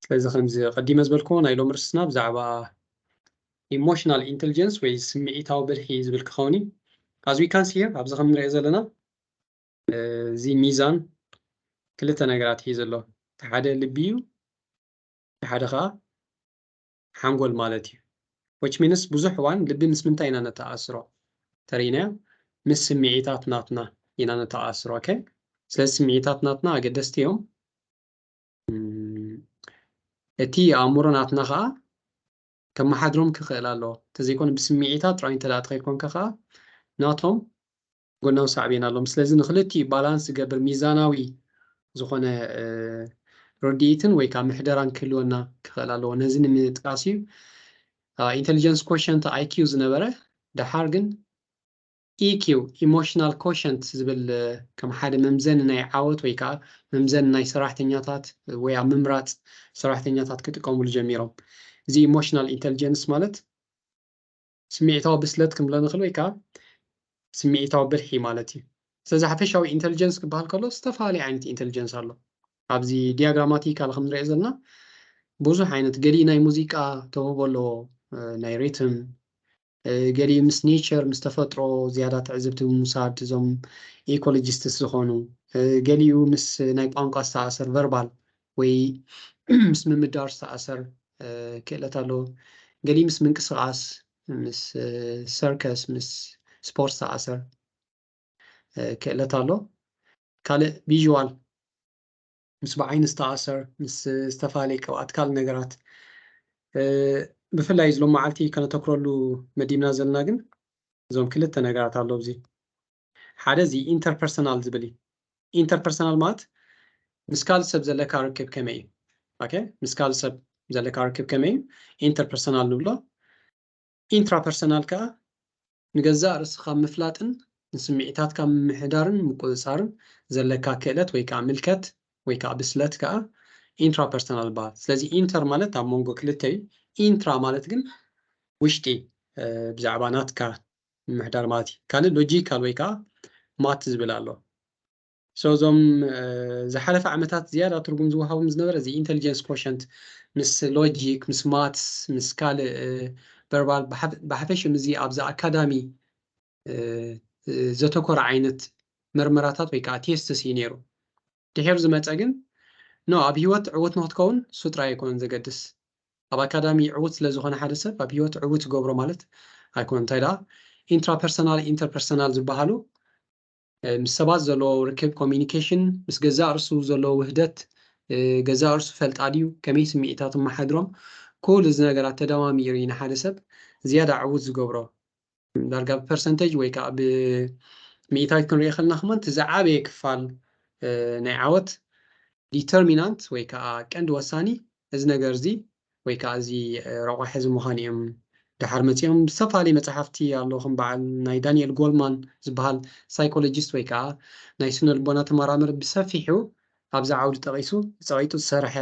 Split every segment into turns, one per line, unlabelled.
ስለዚ ከምዚ ቀዲመ ዝበልክዎ ናይ ሎም ርስና ብዛዕባ ኢሞሽናል ኢንተሊጀንስ ወይ ስምዒታዊ ብልሒ ዝብል ክኸውን እዩ as we can see here ኣብዚ ከም ንሪኦ ዘለና እዚ ሚዛን ክልተ ነገራት ሒዙ ኣሎ እቲ ሓደ ልቢ እዩ እቲ ሓደ ከዓ ሓንጎል ማለት እዩ which means ብዙሕ እዋን ልቢ ምስ ምንታይ ኢና ነተኣስሮ ተሪእናዮ ምስ ስምዒታት ናትና ኢና ነተኣስሮ ኦኬ ስለዚ ስምዒታት ናትና ኣገደስቲ እዮም እቲ ኣእምሮ ናትና ከዓ ከመሓድሮም ክኽእል ኣለዎ ተዘይኮነ ብስምዒታት ጥራይ እንተደኣ ተኸይድኮንካ ከዓ ናቶም ጎናዊ ሳዕቤን ኣለዎም ስለዚ ንክልቲኡ ባላንስ ዝገብር ሚዛናዊ ዝኾነ ርድኢትን ወይ ከዓ ምሕደራን ክህልወና ክኽእል ኣለዎ ነዚ ንምጥቃስ እዩ ኢንተሊጀንስ ኮሸንት IQ ዝነበረ ድሓር ግን EQ ኢሞሽናል ኮሸንት ዝብል ከም ሓደ መምዘኒ ናይ ዓወት ወይ ከዓ መምዘኒ ናይ ሰራሕተኛታት ወይ ኣብ ምምራፅ ሰራሕተኛታት ክጥቀምሉ ጀሚሮም እዚ ኢሞሽናል ኢንተሊጀንስ ማለት ስምዒታዊ ብስለት ክንብሎ ንኽእል ወይ ከዓ ስምዒታዊ ብልሒ ማለት እዩ ስለዚ ሓፈሻዊ ኢንተሊጀንስ ክበሃል ከሎ ዝተፈላለዩ ዓይነት ኢንተሊጀንስ ኣሎ ኣብዚ ዲያግራማቲካል ከም ንሪኦ ዘለና ብዙሕ ዓይነት ገሊኡ ናይ ሙዚቃ ተውህቦ ኣለዎ ናይ ሪትም ገሊኡ ምስ ኔቸር ምስ ተፈጥሮ ዝያዳ ትዕዝብቲ ምውሳድ እዞም ኢኮሎጂስትስ ዝኾኑ ገሊኡ ምስ ናይ ቋንቋ ዝተኣሰር ቨርባል ወይ ምስ ምምዳር ዝተኣሰር ክእለት ኣለዎ ገሊኡ ምስ ምንቅስቓስ ምስ ሰርከስ ምስ ስፖርት ዝተኣሰር ክእለት ኣሎ ካልእ ቪዥዋል ምስ ብዓይኒ ዝተኣሰር ምስ ዝተፈላለዩ ቅብኣት ካልእ ነገራት ብፍላይ ዝሎም መዓልቲ ከነተክረሉ መዲብና ዘለና ግን እዞም ክልተ ነገራት ኣሎ እዚ ሓደ እዚ ኢንተርፐርሰናል ዝብል እዩ ኢንተርፐርሰናል ማለት ምስ ካልእ ሰብ ዘለካ ርክብ ከመይ እዩ ኦኬ ምስ ካልእ ሰብ ዘለካ ርክብ ከመይ እዩ ኢንተርፐርሰናል ንብሎ ኢንትራፐርሰናል ከዓ ንገዛእ ርስኻ ምፍላጥን ንስምዒታትካ ምምሕዳርን ምቁፅፃርን ዘለካ ክእለት ወይ ከዓ ምልከት ወይ ከዓ ብስለት ከዓ ኢንትራፐርሰናል ይበሃል ስለዚ ኢንተር ማለት ኣብ መንጎ ክልተ እዩ ኢንትራ ማለት ግን ውሽጢ ብዛዕባ ናትካ ምምሕዳር ማለት እዩ ካልእ ሎጂካል ወይ ከዓ ማት ዝብል ኣሎ እዞም ዝሓለፈ ዓመታት ዝያዳ ትርጉም ዝወሃቦም ዝነበረ እዚ ኢንተሊጀንስ ኮሸንት ምስ ሎጂክ ምስ ማትስ ምስ ካልእ ቨርባል ብሓፈሽም እዚ ኣብዚ ኣካዳሚ ዘተኮረ ዓይነት ምርመራታት ወይ ከዓ ቴስትስ እዩ ነይሩ ድሕር ዝመፀ ግን ኣብ ሂወት ዕዉት ንክትከውን እሱ ጥራይ ኣይኮነን ዘገድስ ኣብ ኣካዳሚ ዕዉት ስለዝኾነ ሓደ ሰብ ኣብ ሂወት ዕዉት ገብሮ ማለት ኣይኮነን እንታይ ደኣ ኢንትራፐርሰናል ኢንተርፐርሰናል ዝበሃሉ ምስ ሰባት ዘለዎ ርክብ ኮሚኒኬሽን ምስ ገዛእ ርሱ ዘለዎ ውህደት ገዛእ ርሱ ፈልጣድዩ ከመይ ስምዒታት መሓድሮም ኩሉ እዚ ነገራት ተደማሚሩ እዩ ንሓደ ሰብ ዝያዳ ዕዉት ዝገብሮ ዳርጋ ብፐርሰንቴጅ ወይ ከዓ ብሚእታዊት ክንሪኦ ከለና ከማ እቲ ዝዓበየ ክፋል ናይ ዓወት ዲተርሚናንት ወይ ከዓ ቀንዲ ወሳኒ እዚ ነገር እዚ ወይ ከዓ እዚ ረቑሒ እዚ ምዃኑ እዮም ድሓር መፂኦም ዝተፈላለዩ መፅሓፍቲ ኣለዉ ከም በዓል ናይ ዳንኤል ጎልማን ዝበሃል ሳይኮሎጂስት ወይ ከዓ ናይ ስነ ልቦና ተመራምር ብሰፊሑ ኣብዛ ዓውዲ ጠቂሱ ፀቂጡ ዝሰርሐ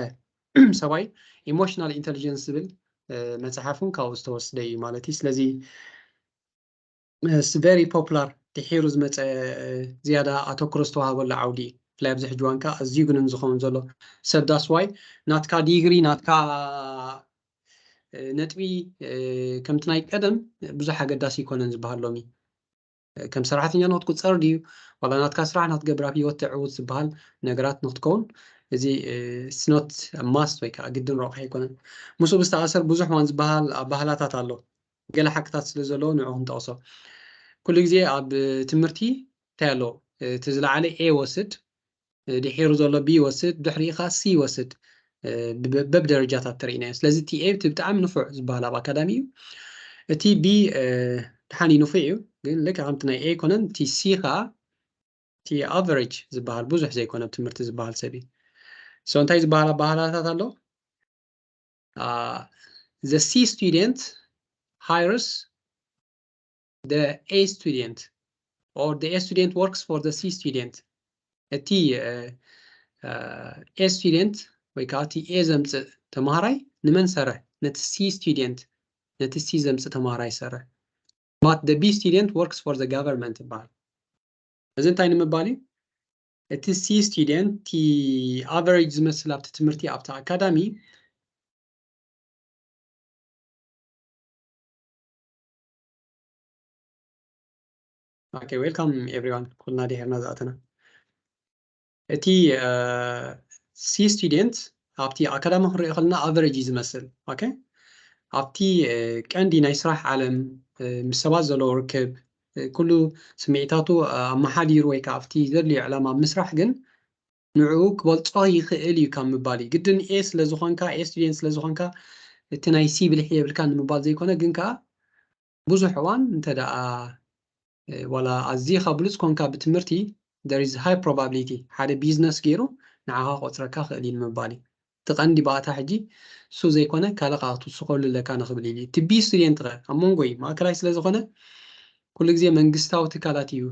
ሰብኣይ ኢሞሽናል ኢንተሊጀንስ ዝብል መፅሓፉን ካብኡ ዝተወስደ እዩ ማለት እዩ ስለዚ ቨሪ ፖፑላር ድሒሩ ዝመፀ ዝያዳ ኣተኩሮ ዝተዋሃበሉ ዓውዲ እዩ ብፍላይ ኣብዚ ሕጂ እዋን ከዓ ኣዝዩ ግንን ዝኸውን ዘሎ ሰብ ዳስ ዋይ ናትካ ዲግሪ ናትካ ነጥቢ ከምቲ ናይ ቀደም ብዙሕ ኣገዳሲ ይኮነን ዝበሃል ሎሚ ከም ሰራሕተኛ ንክትቁፀር ድዩ ዋላ ናትካ ስራሕ ናትገብር ኣብ ሂወት ዕዉት ዝበሃል ነገራት ንክትከውን እዚ ስኖት ማስት ወይ ከዓ ግድን ረቑሒ ኣይኮነን ምስኡ ብዝተኣሰር ብዙሕ ዋን ዝበሃል ባህላታት ኣሎ ገለ ሓቅታት ስለ ዘለዎ ንዑ ክንጠቕሶ ኩሉ ግዜ ኣብ ትምህርቲ እንታይ ኣሎ እቲ ዝለዓለ ኤ ወስድ ድሒሩ ዘሎ ቢ ወስድ ድሕሪኡ ከዓ ሲ ወስድ በብደረጃታት ተሪእና ስለዚ እቲ ኤ ብጣዕሚ ንፉዕ ዝበሃል ኣብ ኣካዳሚ እዩ እቲ ቢ ድሓኒ ንፉዕ እዩ ግን ልክዕ ከምቲ ናይ ኤ ይኮነን እቲ ሲ ከዓ እቲ ኣቨሬጅ ዝበሃል ብዙሕ ዘይኮነ ትምህርቲ ዝበሃል ሰብ እዩ እንታይ ዝበሃል ባህላታት ኣሎ the C student hires the A student or the A student works for the C student እቲ A student ወይ ከዓ እቲ A ዘምፅእ ተምሃራይ ንመን ሰርሕ ነቲ C student ነቲ C ዘምፅእ ተምሃራይ ሰርሕ but the B student works for the government ይበሃል እዚ እንታይ ንምባል እዩ እቲ C student እቲ average ዝመስል ኣብቲ ትምህርቲ ኣብቲ ኣካዳሚ Okay, welcome everyone. كلنا دحرنا ذاتنا. እቲ C student ኣብቲ ኣካዳሚ ክንሪኦ ከለና average እዩ ዝመስል ኦኬ ኣብቲ ቀንዲ ናይ ስራሕ ዓለም ምስ ሰባት ዘለዎ ርክብ ኩሉ ስምዒታቱ ኣመሓዲሩ ወይ ከዓ ኣብቲ ዘድልዮ ዕላማ ምስራሕ ግን ንዕኡ ክበልፆ ይኽእል እዩ ካብ ምባል እዩ ግድን ኤ ስለ ዝኾንካ ኤ ስቱደንት ስለ ዝኾንካ እቲ ናይ ሲ ብልሒ የብልካ ንምባል ዘይኮነ ግን ከዓ ብዙሕ እዋን እንተደኣ ዋላ ኣዝኻ ብሉፅ ኮንካ ብትምህርቲ there is high probability ሓደ ቢዝነስ ገይሩ ንዓኻ ቆፅረካ ክእል እዩ ንምባል እዩ እቲ ቀንዲ ባእታ ሕጂ እሱ ዘይኮነ ካልእ ከዓ ክትውስኸሉ ኣለካ ንኽብል እዩ እቲ ቢ ስቱደንት ኸ ኣብ መንጎ እዩ ማእከላይ ስለ ዝኾነ ኩሉ ግዜ መንግስታዊ ትካላት እዩ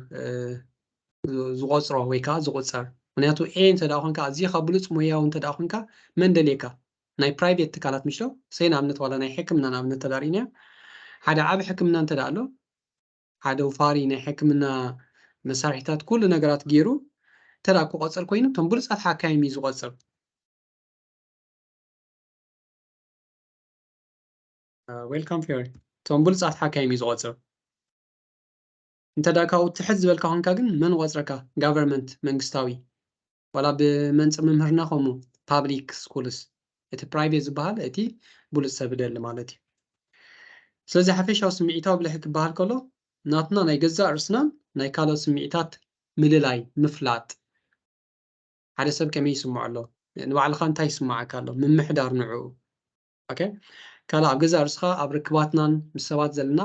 ዝቆፅሮ ወይ ከዓ ዝቁፀር ምክንያቱ ኤ እንተደኣ ኮንካ ኣዝኻ ብሉፅ ሞያዊ እንተደኣ ኮንካ መን ደልየካ ናይ ፕራይቬት ትካላት ምሽቶ ሰይ ንኣብነት ዋላ ናይ ሕክምና ንኣብነት ተዳሪእና ሓደ ዓብ ሕክምና እንተደኣ ኣሎ ሓደ ውፋሪ ናይ ሕክምና መሳርሒታት ኩሉ ነገራት ገይሩ እንተደኣ ክቆፅር ኮይኑ እቶም ብሉፃት ሓካይም እዩ ዝቆፅር ዌልካም ፌር እቶም ብሉፃት ሓካይም እዩ ዝቆፅር እንተደኣ ካብኡ ትሕት ዝበልካ ኮንካ ግን መን ቆፅረካ ጋቨርንመንት መንግስታዊ ዋላ ብመንፅር መምህርና ከምኡ ፓብሊክ ስኩልስ እቲ ፕራይቬት ዝበሃል እቲ ብሉፅ ሰብ ደሊ ማለት እዩ ስለዚ ሓፈሻዊ ስምዒታዊ ብልሒ ክበሃል ከሎ ናትና ናይ ገዛእ ርስና ናይ ካልኦት ስምዒታት ምልላይ ምፍላጥ ሓደ ሰብ ከመይ ይስምዖ ኣሎ ንባዕልኻ እንታይ ይስማዓካ ኣሎ ምምሕዳር ንዕኡ ኦኬ ካልእ ኣብ ገዛእ ርስኻ ኣብ ርክባትናን ምስ ሰባት ዘለና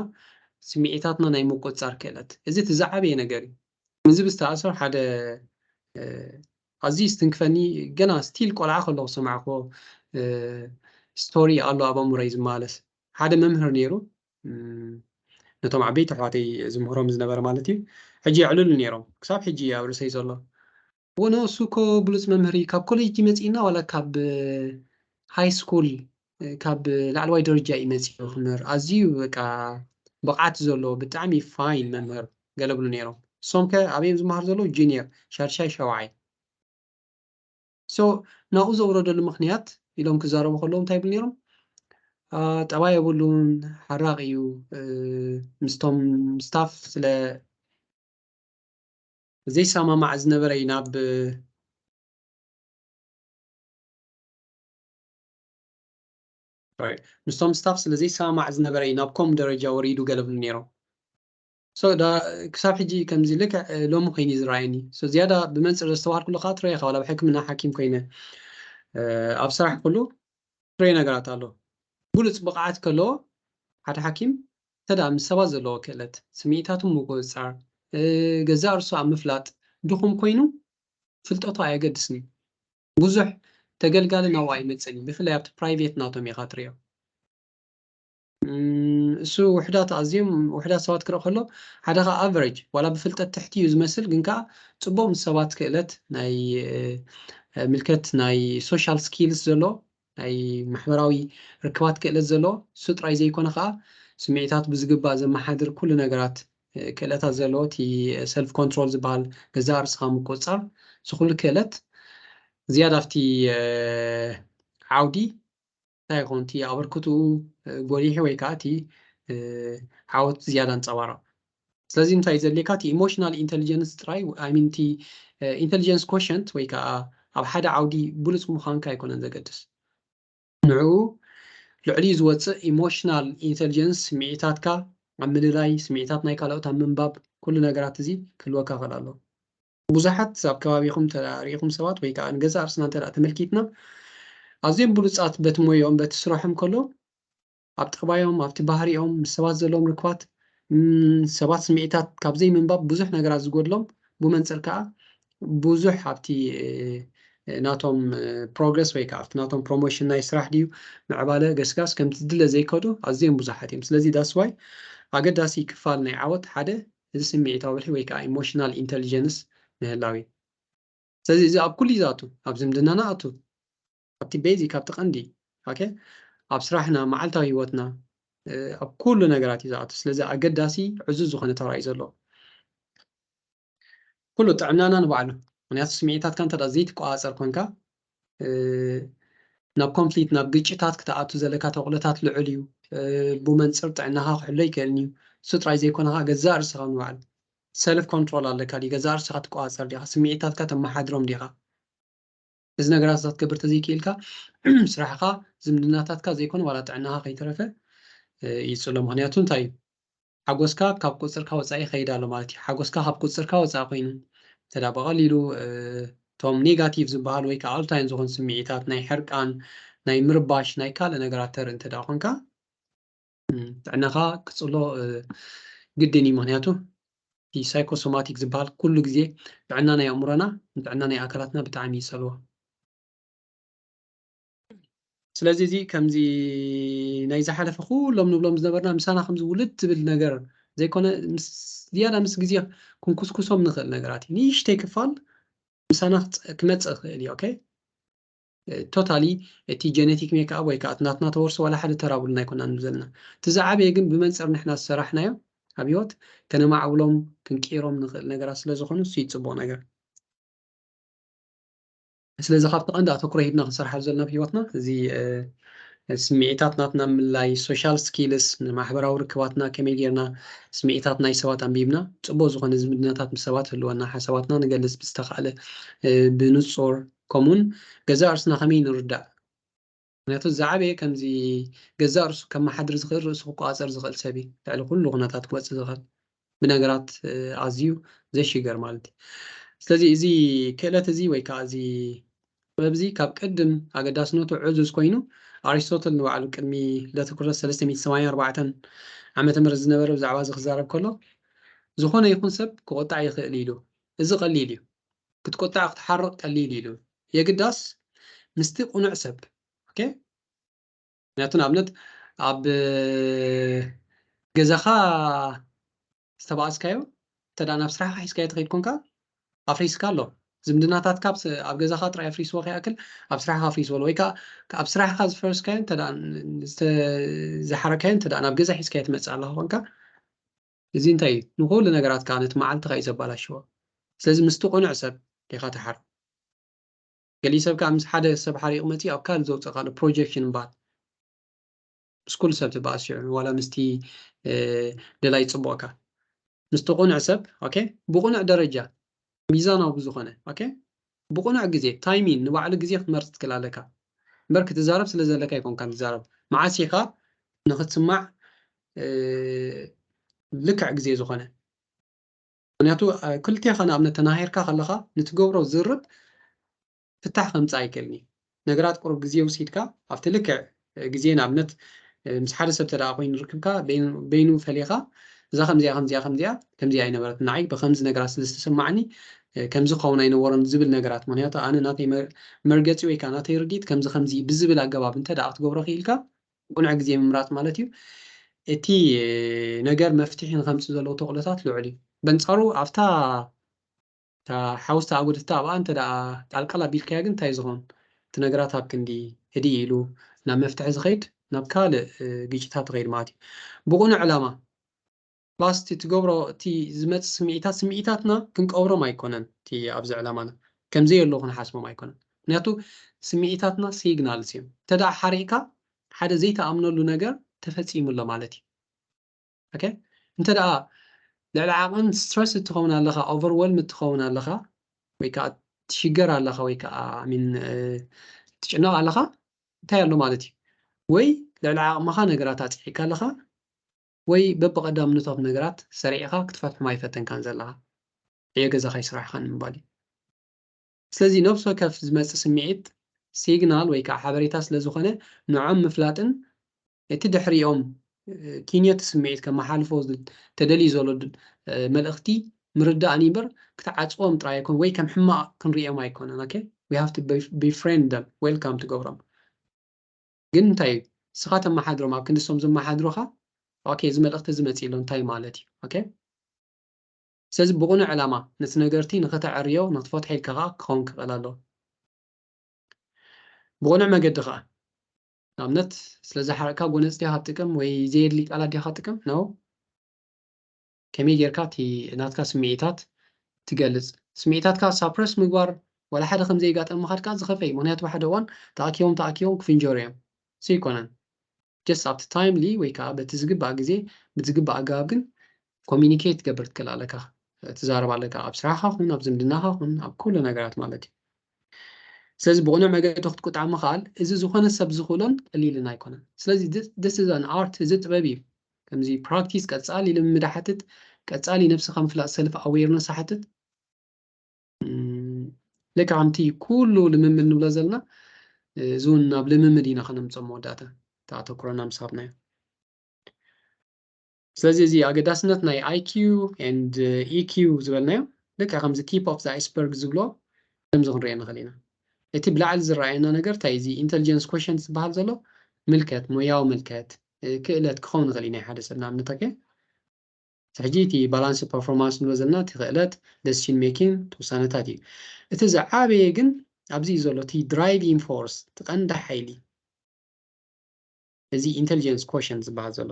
ስምዒታትና ናይ ምቁፅፃር ክእለት እዚ እቲ ዝዓበየ ነገር እዩ እዚ ብዝተኣሰር ሓደ ኣዝዩ ዝትንክፈኒ ገና ስቲል ቆልዓ ከለኹ ሰማዕኮ ስቶሪ ኣሎ ኣብ ኣእምሮይ ዝመላለስ ሓደ መምህር ነይሩ ነቶም ዓበይቲ ኣሕዋተይ ዝምህሮም ዝነበረ ማለት እዩ ሕጂ ይዕልሉ ነይሮም ክሳብ ሕጂ ኣብ ርእሰይ ዘሎ ወኖ እሱ እኮ ብሉፅ መምህር እዩ ካብ ኮሌጅ መፂና ዋላ ካብ ሃይ ስኩል ካብ ላዕለዋይ ደረጃ እዩ መፂኡ ክምህር ኣዝዩ በቃ ብቕዓት ዘለዎ ብጣዕሚ ፋይን መምህር ገለብሉ ነይሮም እሶም ከ ኣበዮም ዝመሃር ዘሎ ጁኒየር ሻድሻይ ሸውዓይ ሶ ናብኡ ዘውረደሉ ምክንያት ኢሎም ክዛረቡ ከለዉ እንታይ ይብሉ ነይሮም ጠባይ የብሉን ሓራቕ እዩ ምስቶም ስታፍ ስለ ዘይሰማማዕ ዝነበረ እዩ ናብ ምስቶም ስታፍ ስለ ዘይሰማማዕ ዝነበረ እዩ ናብ ከምኡ ደረጃ ወሪዱ ገለብሉ ነይሮም ሶ ክሳብ ሕጂ ከምዚ ልክዕ ሎሚ ኮይኑ ዝረኣየኒ ሶ ዝያዳ ብመንፅር ዝተባሃልኩ ከ ትረኢኻ ዋላ ኣብ ሕክምና ሓኪም ኮይነ ኣብ ስራሕ ኩሉ ትረኢ ነገራት ኣሎ ብሉፅ ብቕዓት ከለዎ ሓደ ሓኪም እንተደኣ ምስ ሰባት ዘለዎ ክእለት ስምዒታቱ ምቁፅፃር ገዛእ ርሱ ኣብ ምፍላጥ ድኹም ኮይኑ ፍልጠቱ ኣየገድስን እዩ ብዙሕ ተገልጋሊ ናብኡ ኣይመፅን እዩ ብፍላይ ኣብቲ ፕራይቬት ናቶም ኢኻ ትሪኦ እሱ ውሕዳት ኣዝዮም ውሕዳት ሰባት ክርኢ ከሎ ሓደ ከዓ ኣቨሬጅ ዋላ ብፍልጠት ትሕቲ እዩ ዝመስል ግን ከዓ ፅቡቅ ምስ ሰባት ክእለት ናይ ምልከት ናይ ሶሻል ስኪልስ ዘሎ ናይ ማሕበራዊ ርክባት ክእለት ዘሎ እሱ ጥራይ ዘይኮነ ከዓ ስምዒታት ብዝግባእ ዘመሓድር ኩሉ ነገራት ክእለታት ዘለዎ እቲ ሰልፍ ኮንትሮል ዝበሃል ገዛእ ርስኻ ምቁፅፃር እዚ ኩሉ ክእለት ዝያዳ ኣብቲ ዓውዲ እንታይ ይኸውን እቲ ኣበርክትኡ ጎሊሑ ወይ ከዓ እቲ ዓወት ዝያዳ ንፀባረቕ ስለዚ እንታይ ዘድልየካ እቲ ኢሞሽናል ኢንተሊጀንስ ጥራይ ኣይሚን እቲ ኢንተሊጀንስ ኮሸንት ወይ ከዓ ኣብ ሓደ ዓውዲ ብሉፅ ምዃንካ ኣይኮነን ዘገድስ ንዕኡ ልዕልዩ ዝወፅእ ኢሞሽናል ኢንተሊጀንስ ስምዒታትካ ኣብ ምልላይ ስምዒታት ናይ ካልኦት ኣብ ምንባብ ኩሉ ነገራት እዚ ክህልወካ ክእል ኣሎ ብዙሓት ኣብ ከባቢኹም ተሪኢኹም ሰባት ወይ ከዓ ንገዛእ ርስና እንተደኣ ተመልኪትና ኣዝዮም ብሉፃት በቲ ሞዮኦም በቲ ስርሖም ከሎ ኣብ ጥቕባዮም ኣብቲ ባህሪኦም ምስ ሰባት ዘለዎም ርክባት ሰባት ስምዒታት ካብ ዘይምንባብ ብዙሕ ነገራት ዝጎድሎም ብመንፅር ከዓ ብዙሕ ኣብቲ ናቶም ፕሮግረስ ወይ ከዓ ኣብቲ ናቶም ፕሮሞሽን ናይ ስራሕ ድዩ ምዕባለ ገስጋስ ከምቲ ዝድለ ዘይከዱ ኣዝዮም ብዙሓት እዮም ስለዚ ዳስዋይ ኣገዳሲ ክፋል ናይ ዓወት ሓደ እዚ ስምዒታዊ ብልሒ ወይ ከዓ ኢሞሽናል ኢንተሊጀንስ ምህላው እዩ ስለዚ እዚ ኣብ ኩሉ ይዛቱ ኣብ ዝምድናና ኣቱ ኣብቲ ቤዚክ ኣብቲ ቀንዲ ኦኬ ኣብ ስራሕና መዓልታዊ ሂወትና ኣብ ኩሉ ነገራት እዩ ዝኣቱ ስለዚ ኣገዳሲ ዕዙዝ ዝኾነ ተራእዩ ዘለዎ ኩሉ ጥዕናና ንባዕሉ ምክንያቱ ስምዒታትካ እንተደኣ ዘይትቆፃፀር ኮንካ ናብ ኮንፍሊክት ናብ ግጭታት ክትኣቱ ዘለካ ተቑለታት ልዑል እዩ ብመንፅር ጥዕናኻ ክሕሎ ይክእልን እዩ እሱ ጥራይ ዘይኮነ ከዓ ገዛእ ርስኻ ንባዕሉ سيلف كنترول عليك دي جزار ساعات قاصر دي سمعيتات كتم حدرهم ديها إذا نجرات ذات كبر تزيك إلك سرحة زمدناتات كزيكون ولا تعناها خي ترفه يسولم هنياتون طيب حقوسكا كاب قصركا وصاي خيدا له مالتي حقوسكا هاب قصركا وصا خينو تدا بقليلو توم نيجاتيف زبال ويكا all time زون سمعيتات ناي حرقان ناي مرباش ناي كاله نجرات تر انت دا خونكا تعناها كصلو قدني مهنياتو في سايكوسوماتيك زبال كل جزء عندنا ناي أمورنا عندنا ناي أكلاتنا بتعمي سلوه ስለዚህ እዚ ከምዚ ናይ ዝሓለፈ ኩሎም ንብሎም ዝነበርና ምሳና ከም ዝውልድ ትብል ነገር ዘይኮነ ዝያዳ ምስ ግዜ ክንኩስኩሶም ንኽእል ነገራት እዩ ንእሽተይ ክፋል ምሳና ክመፅእ ክእል እዩ ኦኬ ቶታሊ እቲ ጀነቲክ ሜክኣፕ ወይ ከዓ ናትና ተወርሶ ዋላ ሓደ ተራብሉና ኣይኮናን ንብል ዘለና እቲ ዝዓበየ ግን ብመንፅር ንሕና ዝሰራሕናዮ ኣብ ሂወት ከነማዕብሎም ክንቅይሮም ንኽእል ነገራት ስለ ዝኾኑ እሱ ይፅቡቕ ነገር ስለዚ ካብቲ ቀንዲ ኣተኩሮ ሂድና ክንሰርሓሉ ዘለና ብሂወትና እዚ ስምዒታት ናትና ምላይ ሶሻል ስኪልስ ማሕበራዊ ርክባትና ከመይ ጌርና ስምዒታት ናይ ሰባት ኣንቢብና ፅቡቅ ዝኾነ ዝምድናታት ምስ ሰባት ህልወና ሓሳባትና ንገልፅ ብዝተኻእለ ብንፁር ከምኡውን ገዛ እርስና ከመይ ንርዳእ ምክንያቱ ዝዓበየ ከምዚ ገዛ እርሱ ከመሓድር ዝኽእል ርእሱ ክቆፃፀር ዝኽእል ሰብ እዩ ልዕሊ ኩሉ ኩነታት ክወፅእ ዝኽእል ብነገራት ኣዝዩ ዘሽገር ማለት እዩ ስለዚ እዚ ክእለት እዚ ወይ ከዓ እዚ ጥበብ እዚ ካብ ቅድም ኣገዳስነቱ ዕዙዝ ኮይኑ ኣሪስቶትል ንባዕሉ ቅድሚ ለተኩረት 384 ዓመተ ምህረት ዝነበረ ብዛዕባ እዚ ክዛረብ ከሎ ዝኾነ ይኹን ሰብ ክቆጣዕ ይኽእል ኢሉ እዚ ቀሊል እዩ ክትቆጣዕ ክትሓርቕ ቀሊል ኢሉ የግዳስ ምስቲ ቁኑዕ ሰብ ኦኬ ምክንያቱ ንኣብነት ኣብ ገዛኻ ዝተባኣስካዮ እንተዳ ናብ ስራሕካ ሒዝካዮ ትኸይድ ኮንካ ኣፍሪስካ ኣሎ ዝምድናታትካ ኣብ ገዛኻ ጥራይ ኣፍሪስዎ ከይኣክል ኣብ ስራሕካ ኣፍሪስዎ ወይ ከዓ ኣብ ስራሕካ ዝፈርስካዮ እንተዳ ዝሓረካዮ እንተዳ ናብ ገዛ ሒዝካዮ ትመፅእ ኣለካ ኮንካ እዚ እንታይ እዩ ንኩሉ ነገራትካ ነቲ መዓልትካ እዩ ዘበላሽዎ ስለዚ ምስቲ ቁኑዕ ሰብ ዲኻ ተሓርቕ ገሊእ ሰብ ከዓ ምስ ሓደ ሰብ ሓሪቑ መፅኡ ኣብ ካልእ ዘውፅእ ካሎ ፕሮጀክሽን እምበሃል ምስ ኩሉ ሰብ ትበኣስ ሽዑ ዋላ ምስቲ ደላይ ፅቡቕካ ምስቲ ቁኑዕ ሰብ ኦኬ ብቁኑዕ ደረጃ ሚዛናዊ ብዝኾነ ኦኬ ብቁኑዕ ግዜ ታይሚን ንባዕሉ ግዜ ክትመርፅ ትክእል ኣለካ እምበር ክትዛረብ ስለ ዘለካ ይኮንካ ትዛረብ መዓስ ኢኻ ንክትስማዕ ልክዕ ግዜ ዝኾነ ምክንያቱ ክልቲኻ ንኣብነት ተናሂርካ ከለካ ንትገብሮ ዝርብ ፍታሕ ከምፃ ኣይክእልኒ ነገራት ቁሩብ ግዜ ወሲድካ ኣብቲ ልክዕ ግዜ ንኣብነት ምስ ሓደ ሰብ ተደኣ ኮይኑ ርክብካ በይኑ ፈሊኻ እዛ ከምዚኣ ከምዚኣ ከምዚኣ ከምዚኣ ኣይነበረት ንዓይ ብከምዚ ነገራት ስለዝተሰማዕኒ ከምዚ ክኸውን ኣይነበሮን ዝብል ነገራት ምክንያቱ ኣነ ናተይ መርገፂ ወይ ከዓ ናተይ ርዲት ከምዚ ከምዚ ብዝብል ኣገባብ እንተደኣ ክትገብሮ ክኢልካ ቁኑዕ ግዜ ምምራፅ ማለት እዩ እቲ ነገር መፍትሒ ንከምፅእ ዘለዎ ተኽእሎታት ልዑል እዩ በንፃሩ ኣብታ ሓውስታ ኣጉድታ ኣብኣ እንተደኣ ቃልቃል ኣቢልካያ ግን እንታይ ዝኸውን እቲ ነገራት ኣብ ክንዲ ህዲ ኢሉ ናብ መፍትሒ ዝኸይድ ናብ ካልእ ግጭታት ትኸይድ ማለት እዩ ብቁኑዕ ዕላማ ባስቲ ትገብሮ እቲ ዝመፅእ ስምዒታትና ክንቀብሮም ኣይኮነን እቲ ኣብዚ ዕላማና ከምዘይ ኣለዎ ክንሓስቦም ኣይኮነን ምክንያቱ ስምዒታትና ሲግናልስ እዮም እንተደኣ ሓሪቕካ ሓደ ዘይተኣምነሉ ነገር ተፈፂሙሎ ማለት እዩ ኦኬ እንተደኣ ልዕሊ ዓቕን ስትረስ እትኸውን ኣለኻ ኦቨርዌልም እትኸውን ኣለኻ ወይ ከዓ ትሽገር ኣለኻ ወይ ከዓ ሚን ትጭነቕ ኣለኻ እንታይ ኣሎ ማለት እዩ ወይ ልዕሊ ዓቕምኻ ነገራት ኣፅሒካ ኣለኻ ወይ በብቐዳምነቶም ነገራት ሰሪዕኻ ክትፈትሖም ኣይፈተንካን ዘለኻ ዕዮ ገዛኻ ይስራሕኻን ምባል እዩ ስለዚ ነብሶ ከፍ ዝመፅእ ስምዒት ሲግናል ወይ ከዓ ሓበሬታ ስለ ዝኾነ ንዖም ምፍላጥን እቲ ድሕሪኦም ኪንየት ስምዒት ከመሓልፎ ተደልዩ ዘሎ መልእኽቲ ምርዳእኒ እምበር ክትዓፅዎም ጥራይ ኣይኮን ወይ ከም ሕማቕ ክንሪኦም ኣይኮነን ኦኬ we have to befriend them welcome ትገብሮም ግን እንታይ እዩ ስኻ ተመሓድሮም ኣብ ክንድሶም ዘመሓድሮኻ ኦኬ እዚ መልእኽቲ ዝመፅእ ኢሎ እንታይ ማለት እዩ ኦኬ ስለዚ ብቁኑዕ ዕላማ ነቲ ነገርቲ ንኽተዕርዮ ንክትፈትሖ ኢልካ ከዓ ክኸውን ክኽእል ኣለዎ ብቁኑዕ መገዲ ከዓ ንኣብነት ስለዝሓረቕካ ጎነፅ ዲኻ ትጥቀም ወይ ዘየድሊ ቃላት ዲኻ ትጥቀም ነው ከመይ ጌርካ እቲ ናትካ ስምዒታት ትገልፅ ስምዒታትካ ሳፕረስ ምግባር ወላ ሓደ ከምዘይጋጠምካ ድካ ዝኸፈይ ምክንያቱ ብሓደ እዋን ተኣኪቦም ክፍንጀሩ እዮም ዘይኮነን ጀስት ኣብቲ ታይምሊ ወይ ከዓ በቲ ዝግባእ ግዜ ብዝግባእ ኣገባብ ግን ኮሚኒኬት ትገብር ትክእል ኣለካ تزارب عليك أبصراحة خون أبزمدناها خون أبكل نجارات مالتي سلزي بقولنا ما جاي تاخد كنت عم خال إذا زخون السب زخولن قليل نايكونه سلزي this is an art زت بابي كم زي practice كتسألي لما مدحتت كتسألي نفس خم فلا self awareness حتت لك عمتي كله لما من نبلزلنا زون قبل من مدينة خلنا نسمو داتا تعطوا كورونا مصابنا سلزي زي أقداسنت ناي IQ and EQ زبلنا لك خمسة tip of the iceberg زبلو كم زون رأينا خلينا እቲ ብላዕሊ ዝረኣየና ነገር እንታይ እዚ ኢንተሊጀንስ ኮሽንት ዝበሃል ዘሎ ምልከት ሞያዊ ምልከት ክእለት ክኸውን ይኽእል እዩ ናይ ሓደ ሰብ ንኣብነት ኦኬ ሕጂ እቲ ባላንስ ፐርፎርማንስ ንብሎ ዘለና እቲ ክእለት ደሲሽን ሜኪንግ ውሳነታት እዩ እቲ ዝዓበየ ግን ኣብዚ እዩ ዘሎ እቲ ድራይቪንግ ፎርስ እቲ ቀንዲ ሓይሊ እዚ ኢንተሊጀንስ ኮሽንት ዝበሃል ዘሎ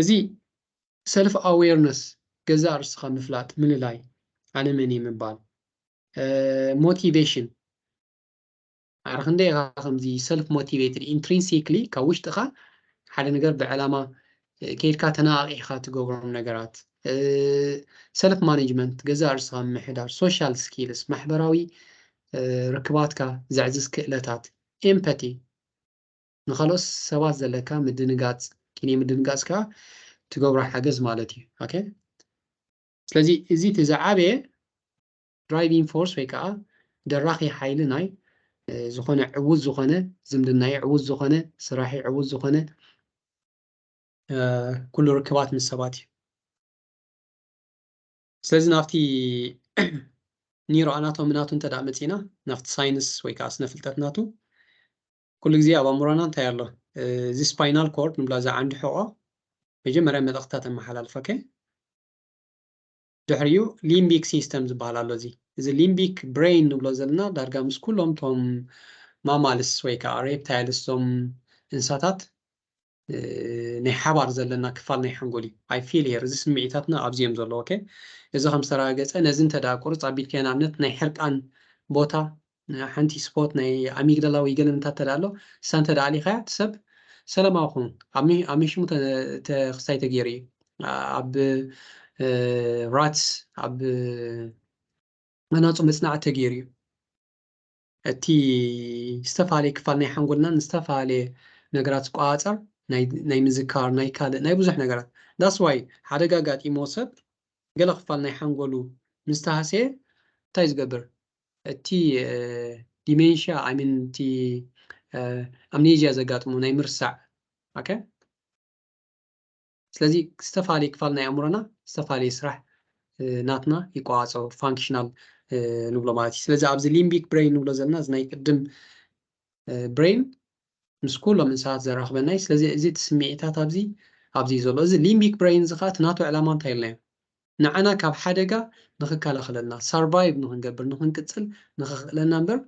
እዚ ሰልፍ ኣዌርነስ ገዛ ርስኻ ምፍላጥ ምልላይ ኣነ መን እየ ምባል ሞቲቬሽን عارف عندي خمزي سيلف موتيفيتد intrinsically كوش تخا حدا نقدر بعلامة كيف كاتنا إخات تجوبرم نجارات سيلف مانجمنت جزار صام محدار سوشيال سكيلز محبراوي ركباتك زعزز كإلتات empathy نخلص سواز زلكا مدنقات كني مدنقات كا تجوبر حاجز مالتي أوكي لذي إزي تزعبه driving force ويكا دراخي حيلناي زخانة عوض زخانة زمدناي عوض زخانة صراحي عوض زخانة كل ركبات من السباتي سلزي نافتي نيرو أناتوم مناتو انت دعمتينا نافت ساينس ويكاس نفلتات ناتو كل جزي أبا مرانا انت يالله زي سباينال كورد نبلا زي عندي حقا بيجي مرة مدقتات المحل الفكي دحريو ليمبيك سيستمز بحالالو زي ليمبيك برين نبلا زلنا دارقامس كلهم توم مامالس ويكا ريبتايلستم انساتات ናይ ሓባር ዘለና ክፋል ናይ ሓንጎል እዩ ኣይ ፊል ሄር እዚ ስምዒታትና ኣብዚኦም ዘሎ ኦኬ እዚ ከም ዝተረጋገፀ ነዚ እንተዳ ቁርፅ ኣቢልካ ንኣብነት ናይ ሕርቃን ቦታ ሓንቲ ስፖት ናይ ኣሚግዳላ ወይ ገለ ምንታት ተዳ ኣሎ እሳ እንተዳ ኣሊኻያ እቲ ሰብ ሰላማዊ ኹን ኣብ ሚሽሙ ተክስታይ ተገይሩ እዩ ኣብ ራትስ ኣብ መናፁ መፅናዕቲ ተገይሩ እዩ እቲ ዝተፋለየ ክፋል ናይ ሓንጎልና ንዝተፋለየ ነገራት ዝቋፀር ናይ ምዝካር ናይ ካልእ ናይ ብዙሕ ነገራት ዳስ ዋይ ሓደጋ ጋጢሞ ሰብ ገለ ክፋል ናይ ሓንጎሉ ምስተሃስየ እንታይ ዝገብር እቲ ዲሜንሽያ ኣይሚን እቲ ኣምኔዥያ ዘጋጥሙ ናይ ምርሳዕ ኦኬ ስለዚ ዝተፋለየ ክፋል ናይ ኣእምሮና ዝተፋለየ ስራሕ ናትና ይቋፀሩ ፋንክሽናል ንብሎ ማለት እዩ ስለዚ ኣብዚ ሊምቢክ ብሬን ንብሎ ዘለና እዚ ናይ ቅድም ብሬን ምስ ኩሎም እንስሳት ዘራኽበናይ ስለዚ እዚ ስምዒታት ኣብዚ ዘሎ እዚ ሊምቢክ ብሬን ዝኻ እቲ ናቱ ዕላማ እንታይ ኢልና እዩ ንዓና ካብ ሓደጋ ንኽከላኸለልና ሰርቫይቭ ንኽንገብር ንኽንቅፅል ንኽኽእለና እምበር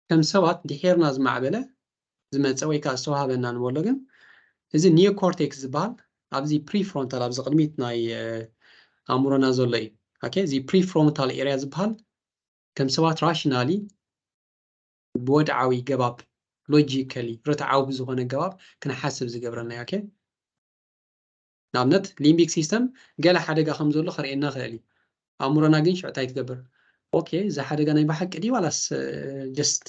ከም ሰባት ድሒርና ዝማዕበለ ዝመፀ ወይ ከዓ ዝተዋሃበና ንበሎ ግን እዚ ኒዮኮርቴክስ ዝበሃል ኣብዚ ፕሪፍሮንታል ኣብዚ ቅድሚት ናይ ኣእምሮና ዘሎ እዩ ኦኬ እዚ ፕሪፍሮንታል ኤርያ ዝበሃል ከም ሰባት ራሽናሊ ብወድዓዊ ገባብ ሎጂካሊ ርትዓዊ ብዝኾነ ገባብ ክንሓስብ ዝገብረና ኦኬ ንኣብነት ሊምቢክ ሲስተም ገለ ሓደጋ ከም ዘሎ ክርኤና ክእል እዩ ኣእምሮና ግን ሽዕታይ ትገብር ኦኬ እዚ ሓደጋ ናይ ብሓቂ ድዩ ዋላስ ጀስት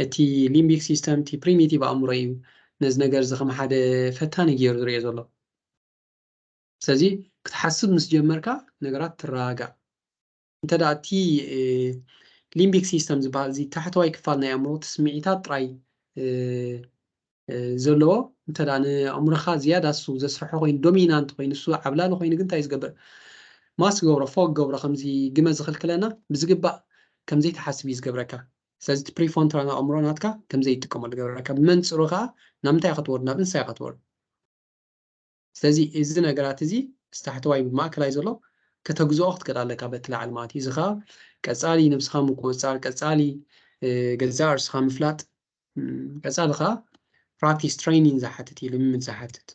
እቲ ሊምቢክ ሲስተም እቲ ፕሪሚቲቭ ኣእምሮ እዩ ነዚ ነገር እዚ ከም ሓደ ፈታኒ ገይሩ ዝርኦ ዘሎ ስለዚ ክትሓስብ ምስ ጀመርካ ነገራት ትረጋጋእ እንተዳ እቲ ሊምቢክ ሲስተም ዝበሃል እዚ ታሕተዋይ ክፋል ናይ ኣእምሮ ስምዒታት ጥራይ ዘለዎ እንተዳ ንኣእምሮኻ ዝያዳ እሱ ዘስርሖ ኮይኑ ዶሚናንት ኮይኑ እሱ ዓብላሊ ኮይኑ ግን እንታይ ዝገብር ማስ ገብሮ ፎግ ገብሮ ከምዚ ግመ ዝኽልክለና ብዝግባእ ከምዘይ ተሓስብ እዩ ዝገብረካ ስለዚ እቲ ፕሪፍሮንታል ኣእምሮ ናትካ ከምዘይ ይጥቀመሉ ዝገብረካ ብመንፅሩ ከዓ ናብ ምንታይ ክትወርድ ናብ እንስሳይ ክትወርድ ስለዚ እዚ ነገራት እዚ ስታሕተዋይ ብማእከላይ ዘሎ ከተግዝኦ ክትከድ ኣለካ በቲ ላዕሊ ማለት እዩ እዚ ከዓ ቀፃሊ ነብስኻ ምቁፅፃር ቀፃሊ ገዛ ርስኻ ምፍላጥ ቀፃሊ ከዓ ፕራክቲስ ትሬኒንግ ዝሓትት እዩ ልምምድ ዝሓትት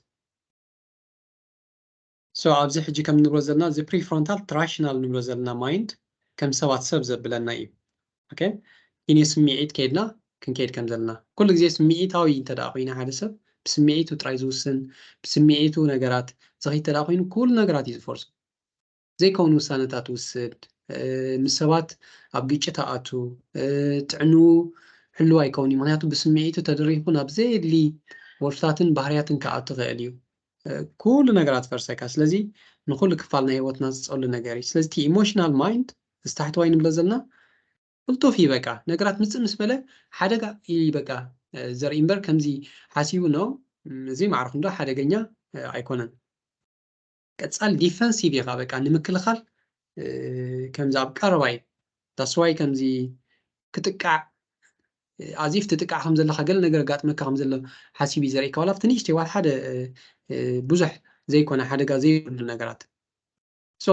ሶ ኣብዚ ሕጂ ከም ንብሎ ዘለና እዚ ፕሪፍሮንታል ራሽናል ንብሎ ዘለና ማይንድ ከም ሰባት ሰብ ዘብለና እዩ ኦኬ እኔ ስምዒት ከይድና ክንከይድ ከም ዘለና ኩሉ ግዜ ስምዒታዊ እንተደኣ ኮይና ሓደ ሰብ ብስምዒቱ ጥራይ ዝውስን ብስምዒቱ ነገራት ዘኸይተደኣ ኮይኑ ኩሉ ነገራት እዩ ዝፈርሱ ዘይኮኑ ውሳነታት ውስድ ምስ ሰባት ኣብ ግጭት ኣቱ ጥዕኑ ሕልው ኣይከውን እዩ ምክንያቱ ብስምዒቱ ተደሪኹ ናብ ዘየድሊ ወርፍታትን ባህርያትን ክኣቱ ክእል እዩ ኩሉ ነገራት ፈርሰካ ስለዚ ንኩሉ ክፋል ናይ ሂወትና ዝፀሉ ነገር እዩ ስለዚ ኢሞሽናል ማይንድ ዝተሕተዋይ ንብሎ ዘለና ቅልጡፍ እዩ በቃ ነገራት ምፅእ ምስ በለ ሓደጋ በቃ ዘርኢ እምበር ከምዚ ሓሲቡ ነው እዚ ማዕርፍ እንዶ ሓደገኛ ኣይኮነን ቀጻል ዲፌንሲቭ ኢኻ በቃ ንምክልኻል ከምዚ ኣብ ቀረባይ ታስዋይ ከምዚ ክትቃዕ ኣዚፍ ትጥቃዕ ከም ዘለካ ገለ ነገር ጋጥመካ ከም ዘሎ ሓሲብ እዩ ዘርእካ ዋላ ኣብቲ ንእሽተይ ዋላ ሓደ ብዙሕ ዘይኮነ ሓደጋ ዘይብሉ ነገራት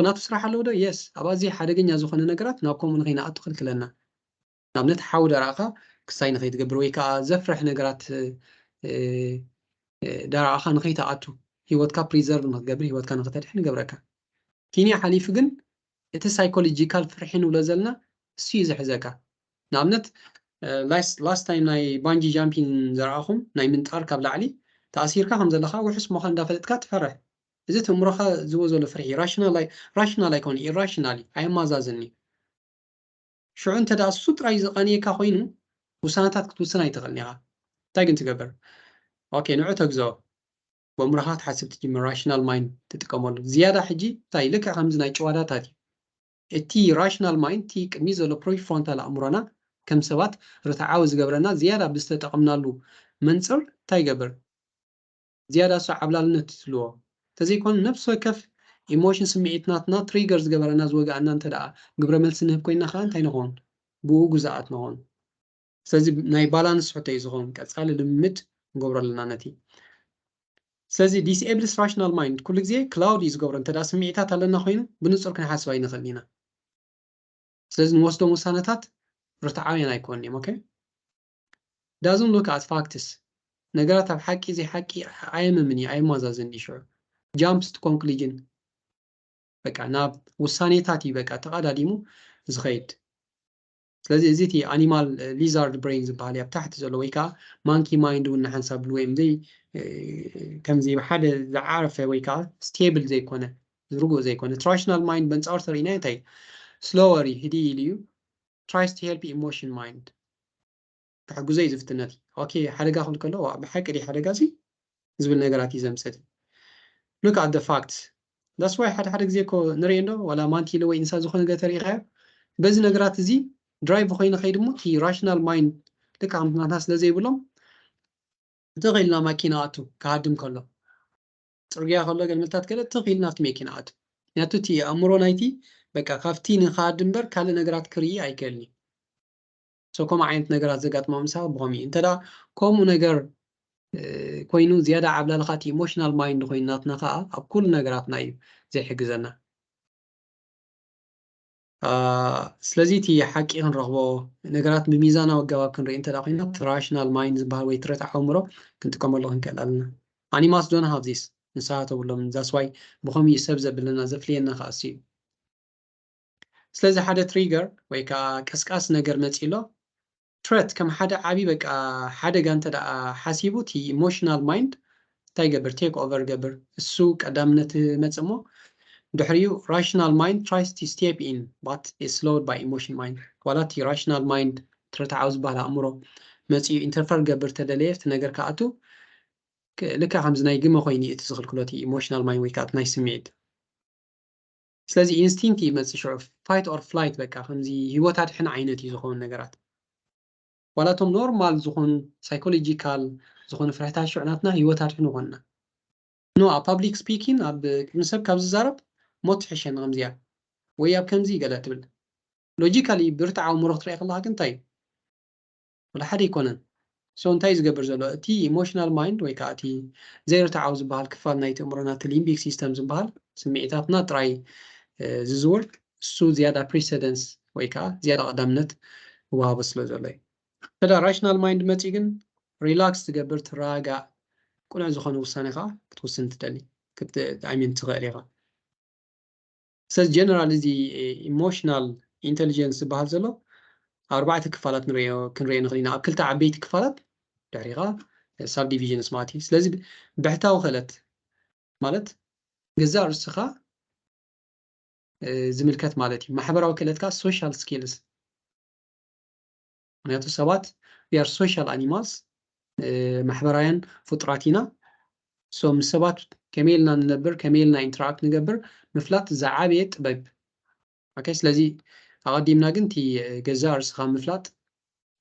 ናቱ ስራሕ ኣለዎ ዶ የስ ኣብ ኣዝዩ ሓደገኛ ዝኾነ ነገራት ናብ ከምኡ ንኸይንኣቱ ክልክለና ንኣብነት ሓዊ ደራእኻ ክሳይ ንኸይትገብር ወይ ከዓ ዘፍርሕ ነገራት ደራእኻ ንኸይትኣቱ ሂወትካ ፕሪዘርቭ ንክትገብር ሂወትካ ንክተድሕን ይገብረካ ኪንያ ሓሊፉ ግን እቲ ሳይኮሎጂካል ፍርሒ ንብሎ ዘለና እሱ እዩ ዝሕዘካ ንኣብነት ላስት ታይም ናይ ባንጂ ጃምፒንግ ዘረኣኹም ናይ ምንጣር ካብ ላዕሊ ተኣሲርካ ከም ዘለካ ውሕስ ምዃን እንዳፈለጥካ ትፈርሕ እዚ ተእምሮኻ ዝቦ ዘሎ ፍርሒ ራሽናል ኣይኮነ ኢራሽናል ኣየማዛዝኒ ሽዑ እንተዳ እሱ ጥራይ ዝቐንየካ ኮይኑ ውሳነታት ክትውስን ኣይትኽእልን ኢኻ እንታይ ግን ትገብር ኦኬ ንዑ ተግዝኦ በእምሮኻ ትሓስብ ትጅምር ራሽናል ማይንድ ትጥቀመሉ ዝያዳ ሕጂ እንታይ ልክዕ ከምዚ ናይ ጨዋዳታት እዩ እቲ ራሽናል ማይንድ እቲ ቅድሚ ዘሎ ፕሪፍሮንታል ኣእምሮና ከም ሰባት ርትዓዊ ዝገብረና ዝያዳ ብዝተጠቐምናሉ መንፅር እንታይ ይገብር ዝያዳ እሱ ዓብላልነት ትልዎ ተዘይኮኑ ነፍሲ ወከፍ ኢሞሽን ስምዒትናትና ትሪገር ዝገበረና ዝወጋኣና እንተደኣ ግብረ መልሲ ንህብ ኮይና ከዓ እንታይ ንኸውን ብኡ ጉዛኣት ንኸውን ስለዚ ናይ ባላንስ ሕቶ እዩ ዝኸውን ቀፃሊ ልምምድ ንገብሮ ኣለና ነቲ ስለዚ ዲስኤብልስ ራሽናል ማይንድ ኩሉ ግዜ ክላውድ እዩ ዝገብሮ እንተደኣ ስምዒታት ኣለና ኮይኑ ብንፁር ክንሓስብ ኣይንኽእል ኢና ስለዚ ንወስዶም ውሳነታት ርትዓውያን ኣይኮን እዮም ኦኬ ዳዝን ሉክ ኣት ፋክትስ ነገራት ኣብ ሓቂ ዘይ ሓቂ ኣየምምን እዩ ኣየማዛዝን እዩ ሽዑ ጃምፕስ ቱ ኮንክሉዥን በቃ ናብ ውሳኔታት እዩ በቃ ተቐዳዲሙ ዝኸይድ ስለዚ እዚ እቲ ኣኒማል ሊዛርድ ብሬን ዝበሃል ኣብ ታሕቲ ዘሎ ወይ ከዓ ማንኪ ማይንድ እውን ንሓንሳብ ወይ ምዘይ ከምዚ ብሓደ ዝዓረፈ ወይ ከዓ ስቴብል ዘይኮነ ዝርጉእ ዘይኮነ ራሽናል ማይንድ በንፃወር ተርእና እንታይ ስሎወር ህዲ ኢሉ እዩ tries to help emotion mind كحجو زي زفتناتي اوكي حدقة خلق له بحق لي حدقة زي زبل نجاراتي زمسد look at the facts that's why حد زي كو نريندو ولا مانتي لو إنسان زخون قتري غير بس نجارات زي drive خينا خيدمو هي rational mind لك عم ناس لزي بلهم تغيلنا ماكيناتو كهادم كله ترجع خلق الملتات كده تغيل نافت ماكيناتو ناتو تي أمرو نايتي بقى خافتين خادم بر كل نجارات كريه أيكلني سو كم عينت نجارات زقات ما مسا بغمي انت دا كم نجار كوينو زيادة عبلا لخات emotional mind خويناتنا خا أب كل نجارات نايب زي حجزنا سلزيتي حكي عن رغبة نجارات بميزانه وجواب كن انت دا خوينات rational minds بهالوي ترت عمره كنت كم الله إنك قالنا أني ما صدقنا have this نساعته ولا من that's why بغمي يسبز بلنا زفلينا خاصي سلزي حدا تريجر ويكا كسكاس نجار متيلو تريت كم حدا عبي بك حدا جانت حاسيبو تي emotional mind تاي جبر take over جبر السوق أدامنت متسمو دحريو rational mind tries to step in but is slowed by emotion mind ولا تي rational mind ترت عاوز بها أمره متي interfere جبر تدليفت نجر كأتو لك حمز نايجمه خويني تزغل كلاتي emotional mind ويكات نايس ميد سلازي instinct متي شعف fight or flight بك حمزي هو تاتحن عينتي زخون نجرات ولا توم نورمال زخون سايكولوجيكال زخون فرحتها شعناتنا هيوتات حنو غنا نو public speaking اب نسب كابز زارب موت حشن غمزيا ويا بكمزي قالت بل لوجيكالي برتعو مرخ طريق الله كنتاي ولا حد يكونن سو انتاي زقبر زلو تي emotional mind ويكا تي زي رتعو زبال كفال نايت امرنا تليمبيك سيستم زبال سميتاتنا تراي ززور سو زيادة precedence ويكا زيادة قدامنت وابسلو زلي فدا rational mind متيجن relax تقبر تراجع كل عن زخانة وسانة كتوسن تدلي عمين تغيرها ساس general دي emotional intelligence بهالزلو أربعة كفالات كنرينا خلينا أكل تعبيت كفالات داريغا subdivision سماتي لازم بحتاو خلت مالت جزار السخاء ዝምልከት ማለት እዩ ማሕበራዊ ክእለትካ ሶሻል ስኪልስ ምክንያቱ ሰባት we are social animals ማሕበራውያን ፍጡራት ኢና ሶ ምስ ሰባት ከመይ ኢልና ንነብር ከመይ ኢልና ኢንተራክት ንገብር ምፍላጥ ዝዓበየ ጥበብ ኦኬ ስለዚ ኣቀዲምና ግን እቲ ገዛ ርስኻ ምፍላጥ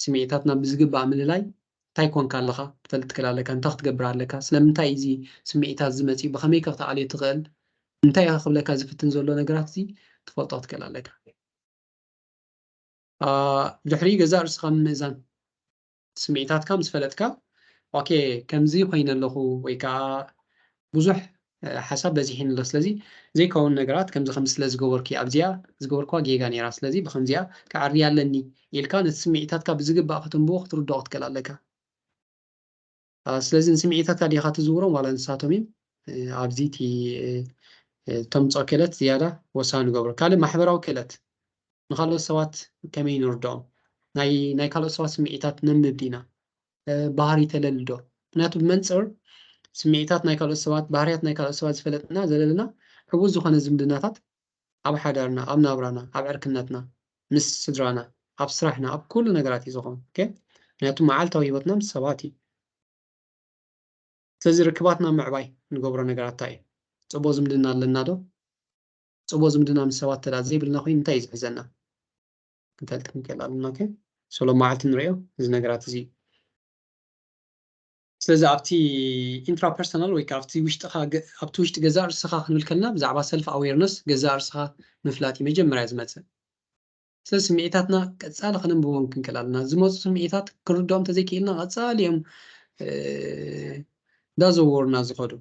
ስምዒታትና ብዝግባእ ምልላይ እንታይ ኮንካ ኣለኻ ትፈልጥ ትክእል ኣለካ እንታይ ክትገብር ኣለካ ስለምንታይ እዚ ስምዒታት ዝመፅእ ብኸመይ ከተዕልዮ ትኽእል እንታይ ክብለካ ዝፍትን ዘሎ ነገራት እዚ ትፈልጦ ትክእል ኣለካ ድሕሪ ገዛ ርስኻ ምእዛን ስምዒታትካ ምስ ፈለጥካ ኦኬ ከምዚ ኮይነ ኣለኹ ወይ ከዓ ብዙሕ ሓሳብ በዚሕን ኣሎ ስለዚ ዘይከውን ነገራት ከምዚ ከም ስለ ዝገበርኩ ኣብዚኣ ዝገበርኳ ጌጋ ነይራ ስለዚ ብከምዚኣ ክዓርያ ኣለኒ ኢልካ ነቲ ስምዒታትካ ብዝግባእ ክትንብቦ ክትርድኦ ክትክእል ኣለካ ስለዚ ንስምዒታትካ ዲኻ ትዝውሮም ዋላ ንሳቶም እዮም ኣብዚ እቲ ተምፅኦ ክእለት ዝያዳ ወሳኒ ገብሮ ካልእ ማሕበራዊ ክእለት ንካልኦት ሰባት ከመይ ንርድኦም ናይ ካልኦት ሰባት ስምዒታት ነንብብ ኢና ባህሪ ተለልዶ ምክንያቱ ብመንፅር ስምዒታት ናይ ካልኦት ሰባት ባህርያት ናይ ካልኦት ሰባት ዝፈለጥና ዘለለና ሕቡዝ ዝኾነ ዝምድናታት ኣብ ሓዳርና ኣብ ናብራና ኣብ ዕርክነትና ምስ ስድራና ኣብ ስራሕና ኣብ ኩሉ ነገራት እዩ ዝኾን ምክንያቱ መዓልታዊ ሂወትና ምስ ሰባት እዩ ስለዚ ርክባትና ምዕባይ ንገብሮ ነገራት እንታይ እዩ ፅቡቅ ዝምድና ኣለና ዶ ፅቡቅ ዝምድና ምስ ሰባት ተዳ ዘይብልና ኮይኑ እንታይ እዩ ዝሕዘና ክንፈልጥ ክንክእል ኣለና ሰሎ መዓልቲ ንሪኦ እዚ ነገራት እዚ ስለዚ ኣብቲ ኢንትራፐርሰናል ወይ ከዓ ኣብቲ ውሽጢ ገዛ ርስኻ ክንብል ከለና ብዛዕባ ሰልፍ ኣዌርነስ ገዛ ርስኻ ምፍላጥ እዩ መጀመርያ ዝመፅእ ስለዚ ስምዒታትና ቀፃሊ ክነንብቦም ክንክእል ኣለና ዝመፁ ስምዒታት ክንርድኦም እንተዘይክኢልና ቀፃሊ እዮም እንዳዘወሩና ዝኸዱ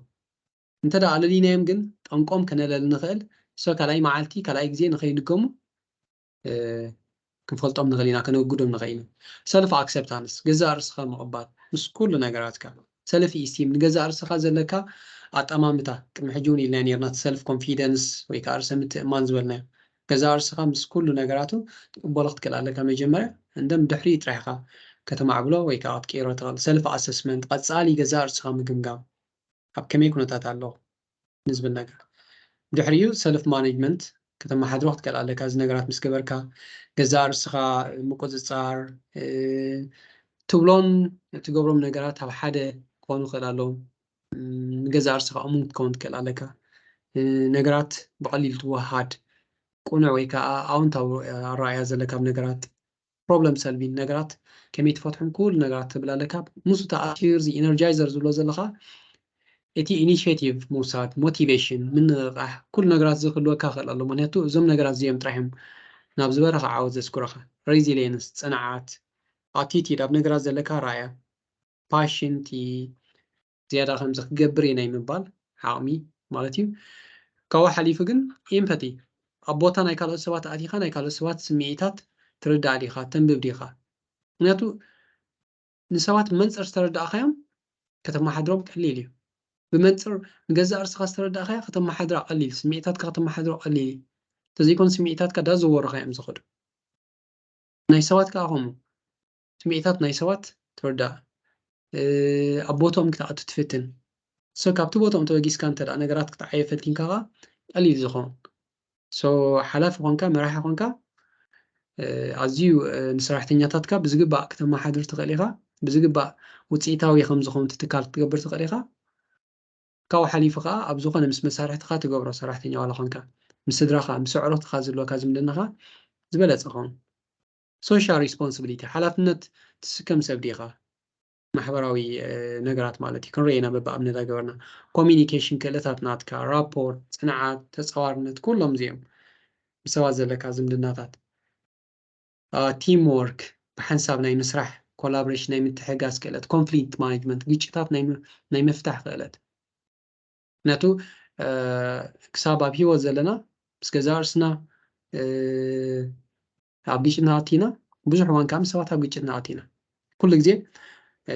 እንተዳ ኣለሊናዮም ግን ጠንቆም ከነለል ንኽእል ካልኣይ መዓልቲ ካልኣይ ግዜ ንኸይድገሙ ክንፈልጦም ንኽእል ኢና ከነጉዶም ንኽእል ኢና ሰልፍ ኣክሰፕታንስ ገዛ ርስኻ ምቕባል ምስ ኩሉ ነገራትካ ሰልፍ ኢስቲም ንገዛ ርስኻ ዘለካ ኣጠማምታ ቅድሚ ሕጂ እውን ኢልና ነርና ሰልፍ ኮንፊደንስ ወይ ከዓ ርሰ ምትእማን ዝበልናዮ ገዛ ርስኻ ምስ ኩሉ ነገራቱ ትቅበሎ ክትክእል ኣለካ መጀመርያ እንደም ድሕሪ ጥራሕካ ከተማዕብሎ ወይ ከዓ ክትቀይሮ ትኽእል ሰልፍ ኣሰስመንት ቀፃሊ ገዛ ርስኻ ምግምጋም ኣብ ከመይ ኩነታት ኣለኹ ንዝብል ነገር ድሕሪኡ ሰልፍ ማኔጅመንት ከተማሓድሮ ክትክእል ኣለካ እዚ ነገራት ምስ ገበርካ ገዛ ርስኻ ምቁፅፃር ትብሎን ትገብሮም ነገራት ኣብ ሓደ ክኾኑ ይኽእል ኣለዎም ንገዛ ርስኻ እሙን ክትከውን ትክእል ኣለካ ነገራት ብቐሊሉ ትወሃድ ቁኑዕ ወይ ከዓ ኣውንታዊ ኣረኣእያ ዘለካ ነገራት ፕሮብለም ሰልቪንግ ነገራት ከመይ ትፈትሖም ኩሉ ነገራት ትብል ኣለካ ምስ ተኣሲር እዚ ኢነርጃይዘር ዝብሎ ዘለካ እቲ ኢኒሽቲቭ ምውሳድ ሞቲቬሽን ምንቕቃሕ ኩሉ ነገራት ዝክህልወካ ክእል ኣሎ ምክንያቱ እዞም ነገራት እዚኦም ጥራሕዮም ናብ ዝበረኻ ዓወት ዘስኩረኻ ሬዚሊየንስ ፅንዓት ኣቲቲድ ኣብ ነገራት ዘለካ ራእያ ፓሽን እቲ ዝያዳ ከምዚ ክገብር እየ ናይ ምባል ዓቕሚ ማለት እዩ ካብኡ ሓሊፉ ግን ኤምፓቲ ኣብ ቦታ ናይ ካልኦት ሰባት ኣቲኻ ናይ ካልኦት ሰባት ስምዒታት ትርዳእ ዲኻ ተንብብ ዲኻ ምክንያቱ ንሰባት ብመንፅር ዝተረዳእኻዮም ከተመሓድሮም ቀሊል እዩ ብመንፅር ንገዛ ርስኻ ዝተረዳእኻዮ ከተመሓድራ ቀሊል ስምዒታትካ ከተመሓድሮ ቀሊል እዩ ተዘይኮን ስምዒታትካ ዳዘወሩኻ እዮም ዝኸዱ ናይ ሰባት ከዓ ከምኡ ስምዒታት ናይ ሰባት ትርዳእ ኣብ ቦታኦም ክትኣቱ ትፍትን ካብቲ ቦታኦም ተበጊስካ እንተዳ ነገራት ክትዓየ ፈቲንካ ከዓ ቀሊል ዝኸውን ሓላፊ ኮንካ መራሒ ኮንካ ኣዝዩ ንሰራሕተኛታትካ ብዝግባእ ከተመሓድር ትኽእል ኢኻ ብዝግባእ ውፅኢታዊ ከም ዝኸውን ትካል ክትገብር ትኽእል ኢኻ ካብኡ ሓሊፉ ከዓ ኣብ ዝኾነ ምስ መሳርሕትካ ትገብሮ ሰራሕተኛ ዋላ ኮንካ ምስ ስድራኻ ምስ ኣዕሮትካ ዘለካ ዝምድናኻ ዝበለፀ ኸውን ሶሻል ሪስፖንሲቢሊቲ ሓላፍነት ትስከም ሰብ ዲኻ ማሕበራዊ ነገራት ማለት እዩ ክንሪአና በብኣብነት ገበርና ኮሚኒኬሽን ክእለታት ናትካ ራፖርት ፅንዓት ተፀዋርነት ኩሎም እዚኦም ብሰባት ዘለካ ዝምድናታት ቲም ወርክ ብሓንሳብ ናይ ምስራሕ ኮላቦሬሽን ናይ ምትሕጋዝ ክእለት ኮንፍሊክት ማኔጅመንት ግጭታት ናይ ምፍታሕ ክእለት ምክንያቱ ክሳብ ኣብ ሂወት ዘለና ምስ ገዛ ርስና ኣብ ግጭት ንኣቲና ብዙሕ እዋን ከዓ ምስ ሰባት ኣብ ግጭት ንኣቲና ኩሉ ግዜ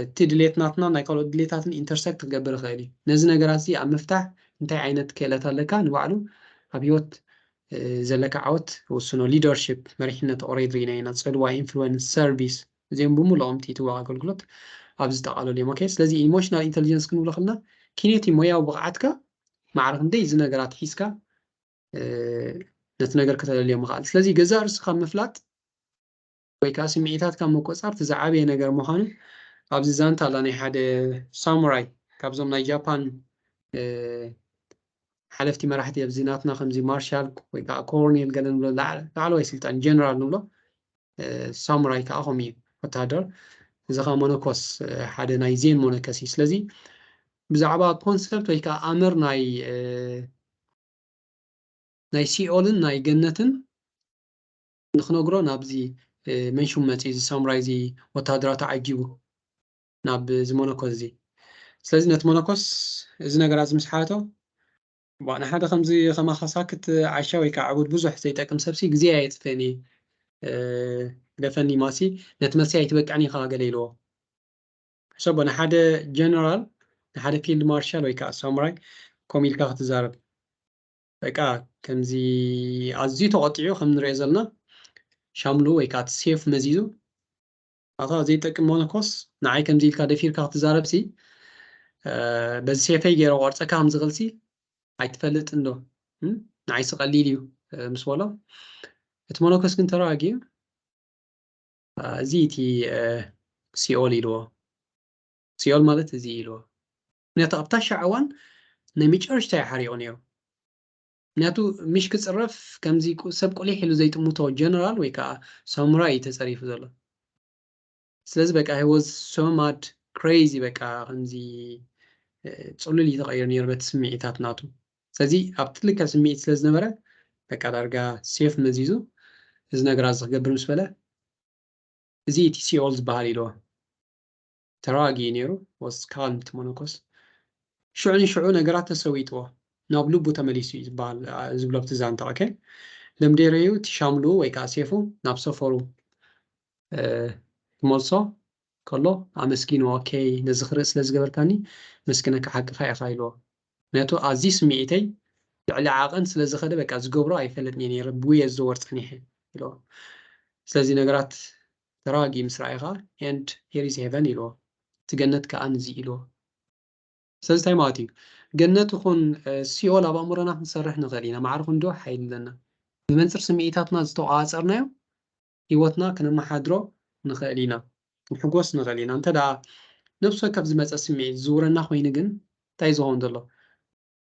እቲ ድሌትናትና ናይ ካልኦት ድሌታትን ኢንተርሰክት ክገብር ይኽእል እዩ ነዚ ነገራት እዚ ኣብ ምፍታሕ እንታይ ዓይነት ክእለት ኣለካ ንባዕሉ ኣብ ሂወት ዘለካ ዓወት ውስኖ ሊደርሽፕ መሪሕነት ኦሬዲ ሪኢና ኢና ፅልዋ ኢንፍሉዌንስ ሰርቪስ እዚኦም ብምልኦም ትህብዎ ኣገልግሎት ኣብዚ ዝጠቃለሉ እዮም ስለዚ ኢሞሽናል ኢንተሊጀንስ ክንብሎ ከለና ኪነቲ ሞያዊ ብቕዓትካ ማዕረ ክንደይ እዚ ነገራት ሒዝካ نتنجر كتر اليوم مخال سلزي جزار سخام مفلات ويكاسي مئتات كم مقصر تزعبي نجر مخان أبز زانتا لاني حدا ساموراي كابزوم ناي جابان حلفتي مراحتي بزيناتنا خمزي مارشال ويكا كورنيل قدن بلو لعلو يسلطان جنرال نبلو ساموراي كأخمي وتادر إذا خا مونوكوس حدا ناي زين مونوكسي سلزي بزعبا كونسبت ويكا أمر ناي سيولن ناي جنتن نخنقرو نابزي منشو متي ساموراي زي وتادرات عجيبو ناب زمونوكوس زي سلزي نت مونوكوس إذا نقراز مسحاتو وانا حدا خمزي خما خساكت عشاوي كعبود بزح زي تاكم سبسي جزيا يتفاني دفني ماسي نتمسي يتبقعني خا قليلو حسب انا حدا جنرال حدا فيلد مارشال ويكا ساموراي كوميل كاخت تزارب بقى كمزي ازي تقطيعو خم نريزلنا شاملو ويكا سيف مزيزو عطا زي تاكم مونوكوس نعي كمزي الكادفير كاخت تزارب سي بس سيفي جيرو ورصا كام زغلسي አይትፈልጥ እንዶ ንዓይስ ቀሊል እዩ ምስ በሎ እቲ ሞኖኮስ ግን ተራጊ እዚ እቲ ሲኦል ኢልዎ ሲኦል ማለት እዚ ኢልዎ ምክንያቱ ኣብታ ሻዕዋን ናይ መጨረሽታ ይሓሪቑ ነይሩ ምክንያቱ ምሽ ክፅረፍ ከምዚ ሰብ ቆሊሕ ኢሉ ዘይጥምቶ ጀነራል ወይ ከዓ ሳሙራይ ተፀሪፉ ዘሎ ስለዚ በቃ he was so mad crazy በቃ ከምዚ ፅሉል ይተቀይር ነይሩ በቲ ስምዒታት ናቱ ስለዚ ኣብ ትልካ ስምዒት ስለ ዝነበረ በቃ ዳርጋ ሴፍ መዚዙ እዚ ነገራት ዝገብር ምስ በለ እዚ እቲ ሲኦል ዝበሃል ኢልዎ ተራጊ ነይሩ was calm እቲ ሞኖኮስ ሽዑ ንሽዑ ነገራት ተሰዊጥዎ ናብ ልቡ ተመሊሱ እዩ ዝበሃል ዝብሎ ኣብቲ ዛንታ ኦኬ ለምዴረዩ እቲ ሻምሉ ወይ ከዓ ሴፉ ናብ ሰፈሩ ክመልሶ ከሎ ኣመስጊኑ ኦኬ ነዚ ክርኢ ስለ ዝገበርካኒ መስኪነካ ሓቂኻ ኢኻ ኢልዎ ምክንያቱ ኣዝዩ ስምዒተይ ልዕሊ ዓቐን ስለ ዝኸደ በቃ ዝገብሮ ኣይፈለጥኒ ነይረ ብውየ ዝዘወር ፀኒሐ ኢልዎ ስለዚ ነገራት ተራጊ ምስ ረኣይኻ and here is heaven ኢልዎ እቲ ገነት ከዓ ንዚ ኢልዎ ስለዚ እንታይ ማለት እዩ ገነት ይኹን ሲኦል ኣብ ኣእምሮና ክንሰርሕ ንኽእል ኢና ማዕርኹም ዶ ሓይል ኣለና ብመንፅር ስምዒታትና ዝተቆፃፀርናዮ ሂወትና ክነመሓድሮ ንኽእል ኢና ክንሕጎስ ንኽእል ኢና እንተደኣ ነብሲ ወከፍ ዝመፀ ስምዒት ዝውረና ኮይኑ ግን እንታይ ዝኸውን ዘሎ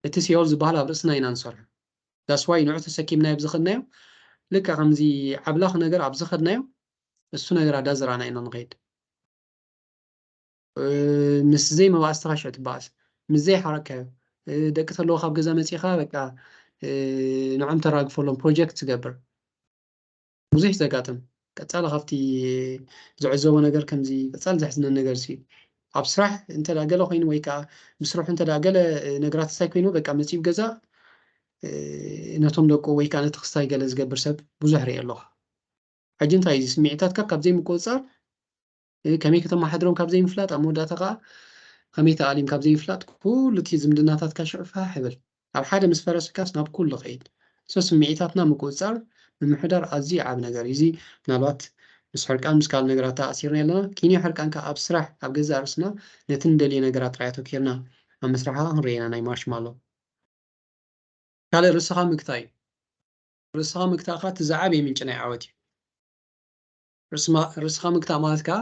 እቲ ሲኦል ዝበሃል ኣብ ርእስና ኢና ንሰርሖ ዳስ ዋይ ንዑ ተሰኪምናዮ ብዝኸድናዮ ልክዕ ከምዚ ዓብላኽ ነገር ኣብ ዝኸድናዮ እሱ ነገር ኣዳዝራና ኢና ንኸይድ ምስ ዘይ መባእስኻ ሽዑ ትበኣስ ምስ ዘይ ሓረካዮ ደቂ ተለዎ ካብ ገዛ መፂኻ በቃ ንዖም ተራግፈሎም ፕሮጀክት ትገብር ብዙሕ ዘጋጥም ቀፃሊ ካብቲ ዝዕዘቦ ነገር ከምዚ ቀፃሊ ዘሕዝነን ነገር ሲ ኣብ ስራሕ እንተዳ ገለ ኮይኑ ወይ ከዓ ምስርሑ እንተዳ ገለ ነገራት እንታይ ኮይኑ በቃ መፂኡ ገዛ ነቶም ደቁ ወይ ከዓ ነቲ ክስታይ ገለ ዝገብር ሰብ ብዙሕ ርኢ ኣለኹ ሕጂ እንታይ እዩ ስምዒታትካ ካብ ዘይምቁፅፃር ከመይ ከተመሓድሮም ካብ ዘይምፍላጥ ኣብ መወዳእታ ከዓ ከመይ ተኣሊም ካብ ዘይምፍላጥ ኩሉ እቲ ዝምድናታትካ ሽዑ ፋሕ ይብል ኣብ ሓደ ምስ ፈረስካስ ናብ ኩሉ ኸይድ ስምዒታትና ምቁፅፃር ንምሕዳር ኣዝዩ ዓብ ነገር እዩ እዚ ምናልባት ምስ ሕርቃን ምስ ካልእ ነገራት ተኣሲርና ኣለና ኪንዮ ሕርቃንካ ኣብ ስራሕ ኣብ ገዛ ርእስና ነቲ ንደልዮ ነገራት ጥራይ ኣተኪርና ኣብ ምስራሓ ክንሪአና ናይ ማርሽማሎ ካልእ ርስኻ ምግታይ እዩ ርስኻ ምግታእካ እቲ ዝዓበየ ምንጪ ናይ ዓወት እዩ ርስኻ ምግታእ ማለት ከዓ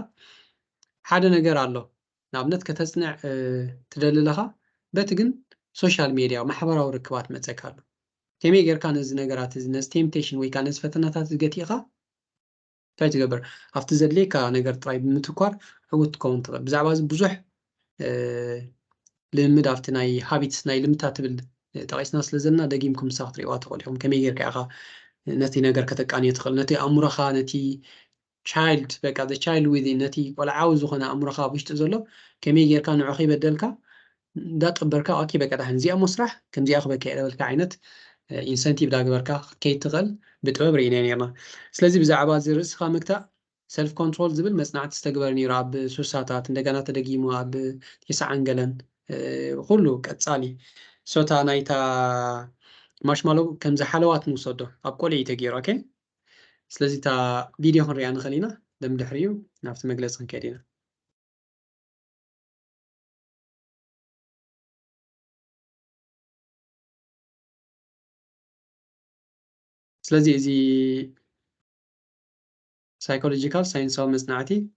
ሓደ ነገር ኣሎ ንኣብነት ከተፅንዕ ትደሊ ኣለኻ በቲ ግን ሶሻል ሚድያ ማሕበራዊ ርክባት መፀካ ኣሎ ከመይ ጌርካ ነዚ ነገራት እዚ ነዚ ቴምፕቴሽን ወይ ከዓ ነዚ ፈተናታት ዝገቲእኻ እንታይ ትገብር ኣብቲ ዘድልየካ ነገር ጥራይ ብምትኳር ዕውት ትከውን ትኽእል ብዛዕባ እዚ ብዙሕ ልምድ ኣብቲ ናይ ሃቢትስ ናይ ልምታት ትብል ጠቂስና ስለ ዘለና ደጊምኩም ምሳኽ ትሪእዋ ትኽእል ኢኹም ከመይ ጌርካ ኢኻ ነቲ ነገር ከተቃንዮ ትኽእል ነቲ ኣእምሮኻ ነቲ ቻይልድ በቃ ዘ ቻይልድ ዊዝን ነቲ ቆልዓዊ ዝኾነ ኣእምሮኻ ኣብ ውሽጢ ዘሎ ከመይ ጌርካ ንዑ ከይበደልካ እንዳጠበርካ ኦኬ በቃ ዳሕን እዚኣ መስራሕ ከምዚኣ ክበካ የደበልካ ዓይነት ኢንሰንቲቭ ዳግበርካ ክትከይድ ትኽእል ብጥበብ ርኢና ነርና ስለዚ ብዛዕባ እዚ ርእስኻ ምግታእ ሰልፍ ኮንትሮል ዝብል መፅናዕቲ ዝተግበረ ነይሩ ኣብ ሱሳታት እንደገና ተደጊሙ ኣብ ቴስዓን ገለን ኩሉ ቀፃሊ ሶታ ናይታ ማርሽማሎ ከምዚ ሓለዋት ንውሰዶ ኣብ ቆልዒ ተገይሩ ኦኬ ስለዚ እታ ቪድዮ ክንሪኣ ንኽእል ኢና ደምድሕሪኡ ናብቲ መግለፂ ክንከይድ ኢና سلازي إزي psychological science أو مصنعتي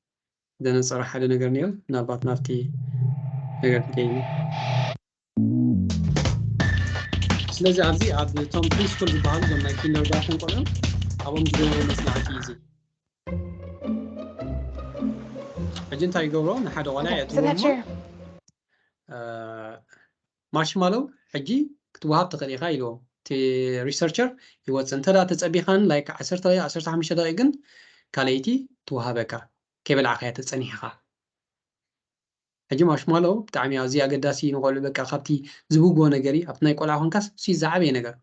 ده نصرح على نجار نيو نابات نفتي نجار كيني سلازي عبزي عبد توم بريسكول زبال زمنا كيندرغارتن قلنا أبوم زجور مصنعتي إزي أجنتا يقولوا نحد ولا يتوهم مارشمالو حجي كتوهاب تقريقا يلو تي ريسيرشر يوصل انت لا تتصبيخان لايك 15 دقيقة كاليتي توهابك كيف العقية تتصنيحها حجي مارشمالو بتعمي ازي اقداسي نقول بك خبتي زبوغو نغري ابنا يقول هونكاس سي زعبي نغر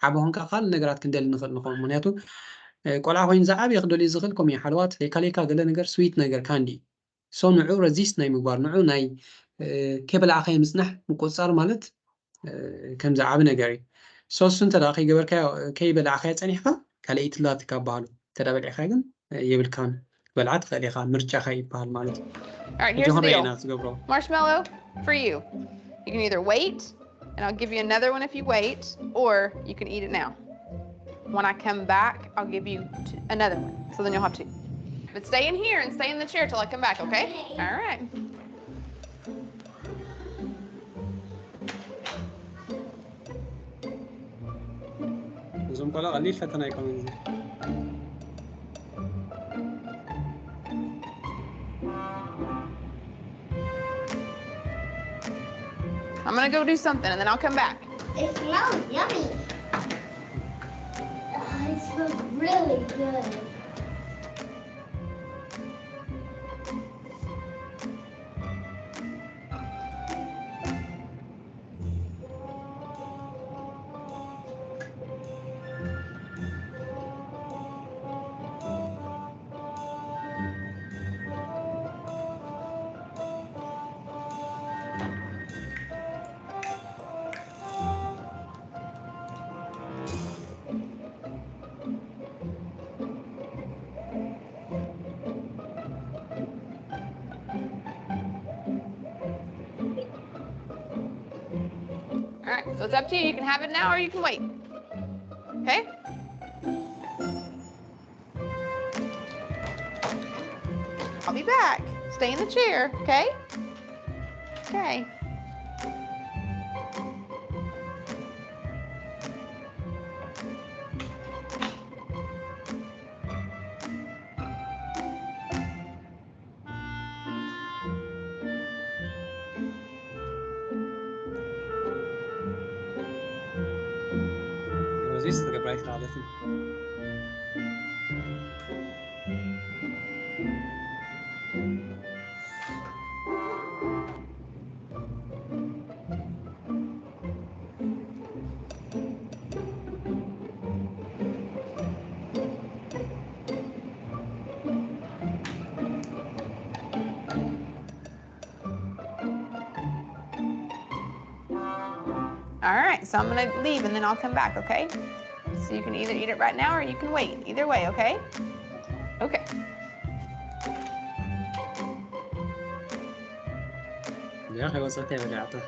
عبو هونكا خال نغرات كندل نخل نخون منياتو قولع وين زعبي يخدو لي زخلكم يا حلوات ليكا قال نغر سويت نغر كاندي سو نوعو ريزيست ناي مغبار نوعو ناي كيف العقية مسنح مقصار مالت كم زعاب نجاري سوس انت داخل جبر كي بالعخية صنيحة كاليت لا تكابالو ترى بالعخية يبل كان بالعاد خليها مرجع خي بهالمالت.
All right, here's the deal. Marshmallow for you. You can either wait, and I'll give you another one if you wait, or you can eat it now. When I come back, I'll give you another one. So then you'll have two. But stay in here and stay in the chair till I come back, okay? All right.
زوم قال قليل فتنا يكون
I'm gonna go do something and then I'll come back.
It smells yummy. It smells really good.
All right, so it's up to you. You can have it now or you can wait. Okay? I'll be back. Stay in the chair, okay? Okay.
رزيست قبل عادة.
All right, so I'm gonna leave and then I'll come back, okay? So you can either eat it right now or you can wait. Either way, okay? Okay.
يا أخي وصلت رجعته.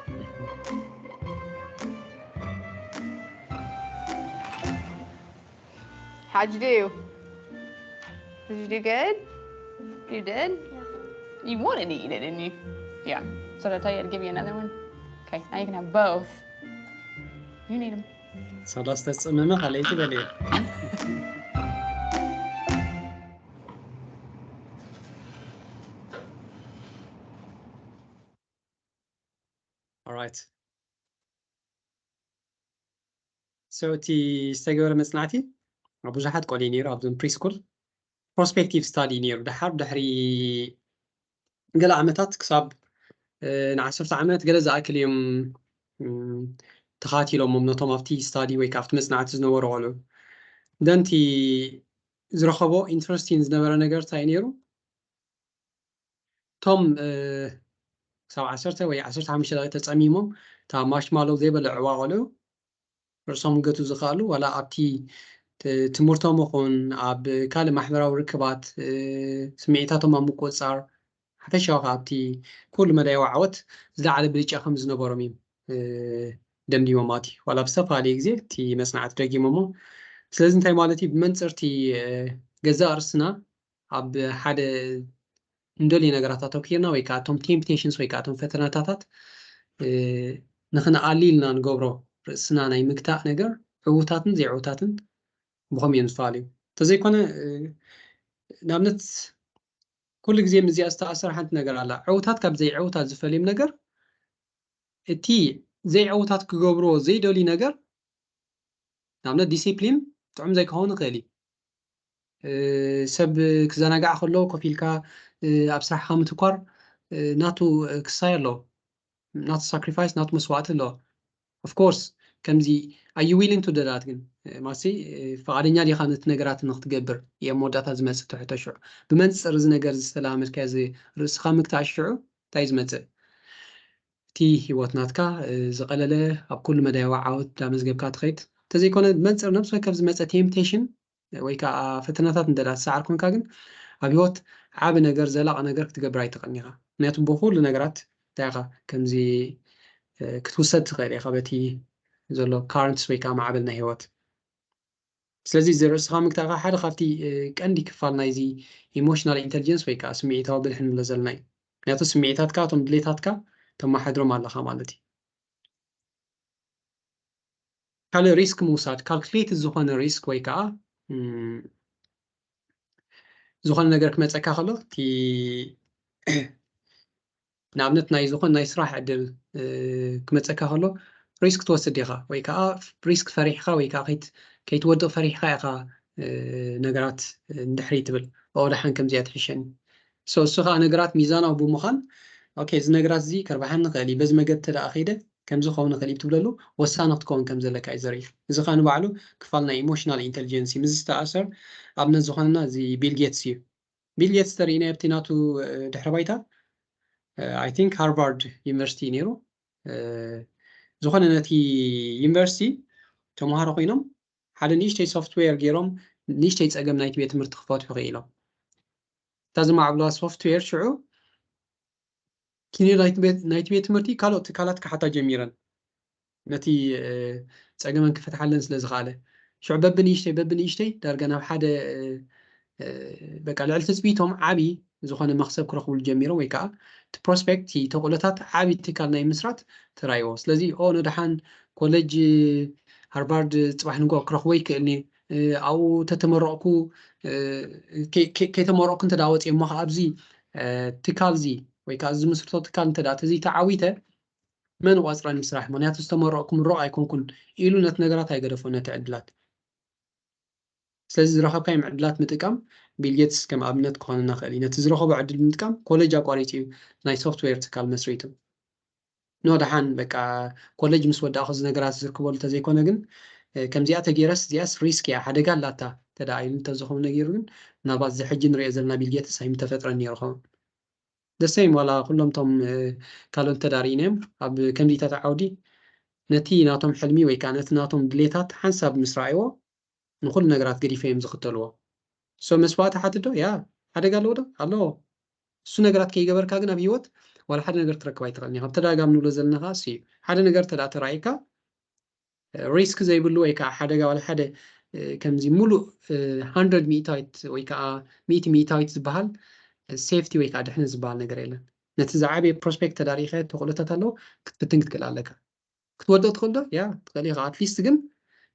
How'd you do? Did you do good? You did?
Yeah.
You wanted to eat it, didn't you? Yeah. So did I tell you to give you another one? Okay, now you can have both. You need them.
خلاص تصمم خليتي بالي. Alright. So تي استجور مصنعتي ብዙሓት ቆልዩ ነይሩ ኣብዞም ፕሪስኩል ፕሮስፔክቲቭ ስታዲ ነይሩ ድሓር ድሕሪ ገለ ዓመታት ክሳብ ን10 ዓመት ገለ ዝኣክል እዮም ተኻቲሎሞም ነቶም ኣብቲ ስታዲ ወይ ካብቲ መጽናዕቲ ዝነበሩ ቆልዑ ደንቲ ዝረኸቦ ኢንትረስቲንግ ዝነበረ ነገር እንታይ ነይሩ ቶም ክሳብ 10 ወይ 15 ደቂቃ ተጸሚሞም እታ ማርሽማሎ ዘይበልዕዋ ቆልዑ ርእሶም ገቱ ዝኽኣሉ ዋላ ኣብቲ ትምህርቶም ይኹን ኣብ ካልእ ማሕበራዊ ርክባት ስምዒታቶም ኣብ ምቁፅጻር ሓፈሻዊ ካብቲ ኩሉ መዳይ ዓወት ዝለዓለ ብልጫ ከም ዝነበሮም እዮም ደምዲሞም ኣትዩ ዋላ ብዝተፈላለየ ግዜ እቲ መጽናዕቲ ደጊሞሞ سلازم تاي مالتي بمنصرتي جزاء أرسنا عب حدا ندولي نجارات توكيرنا ويكاتهم temptations ويكاتهم فتناتات نخنا قليلنا نجبره رأسنا ناي مقطع نجار عوتاتن زي عوتاتن بهم ينفعلوا تزي كنا نعمت كل جزء من زي أستأثر حنت نجار على عوتات كاب زي عوتات زفليم نجار تي زي عوتات كجبره زي دولي نجار نعمت ديسيبلين تعم زي كهون غالي سب كزناقع خلو كفيلكا أبصح خامت كار ناتو كساير له not sacrifice not مسوات له of course كمزي are you willing to do that ግን ماسي فعليا دي خانت نجارات نختجبر يا مودات از مسح تحت شو بمنصر ز نجار استلامت كذا رس خامك تعشعو تايز مت تي هوتناتكا زقلله أب كل مدى وعاود دامز جبكات تخيت تزي كونه بمنصر نفسه كبز مت temptation ويكا فتناتات ندلات سعر كون كاجن أبيوت عاب نجار زلاق نجار كتجبر أي تقنيها نياتو بخول نجارات تاعها كمزي كتوسد غير خبتي زلو currents ويكا معابلنا هيوت سلازي زرس خامك تاعها حدا خافتي كأندي كفال نايزي emotional intelligence ويكا سمعيتها بالحن لزلناي نياتو سمعيتات كاتم دليتات كا تم حدرو مال خامالتي كالو ريسك موساد calculate زخون ريسك ويكا زخون نجار كمتسكا خلو تي نعمت ناي زخون ناي سراح عدل كمتسكا خلو ريسك توسد يخا ويكا ريسك فريحة ويكا كيت ودو فريحة يخا نجارات ندحري تبل أو لحن كم زيادة حشان سخا نجارات ميزانة وبو مخان أوكي زي نجارات زي كربحان نقلي بز ما قد تلا أخيدة كم زخون نقلي بتبللو وسانة تكون كم زلك أي زريف زخان بعلو كفالنا emotional intelligence مزست أثر أبنا زخاننا زي بيل جيتس بيل جيتس ترينا ابتناتو دحربايتا I think Harvard University نيرو زخون نتي University تمهار قينهم حدا نيشتي سوفتوير جيرهم نيشتي تسأقم نايت بيت مرتخفات فغيلة تازم عبلا سوفتوير شعو كيني نايت بيت مرتي كالات كحتا جميرا نتي تسأقم كفت حلن سلزغالة شعو ببنيشتي دارقنا بحدا بقى العلتس بيتهم عبي زخون مخسب كرخو الجميرة ويكا تبروسبكتي تقولتات عبي تكال ناي مسرات ترايو سلزي ندحان كوليج هارفارد تصبح نقول كرخوي كأني أو تتمرقوا كي تمرق أنت دعوت إما أبزي تكالزي ويكاز مسرته تكال أنت دعوت زي تعويته من واسران مسرح منيات استمرقكم الرأي كون إلو نتنقرات هاي قرفوا نتعدلات سلازي رخب كاي معدلات متقام بيل جيتس كم أبنت كون نخلي نتزرخوا بعدل متقام كوليج أقواليتي ناي سوفتوير تكال مسريتو نو دحان بقى كوليج مسود أخذ نقرات زركبول تزيكونا جن كم زيادة جيرس زياس ريسك يا حدا قال لا تا تداعي تزخم نجيرون نبات زي حجن رئيزلنا بيل جيتس هاي متفترة نيرخون the same ولا كلهم توم كالون تدارينهم أب كم دي تتعودي نتي ناتهم حلمي ويكانت ناتهم دليتات حنساب مسرائيوه نقول نقرات قريفين زختلوه سو مسوات حتى دو يا حدا قالوا ده الله سو نقرات كي جبر كاغنا بيوت ولا حدا نقدر تركواي تغني هم تدا قام نقول زلنا غاسي حدا نقدر تدا ترايكا ريسك زي بلو ويكا حدا ولا حدا كم زي مولو 100 ميتايت ويكا 100 ميتايت زبال سيفتي ويكا دحنا زبال نقريلا نتزعبي بروسبكت تاريخه تقولتها له كتبتنك تقول لك كتودو تقول يا تقولي غات ليست جن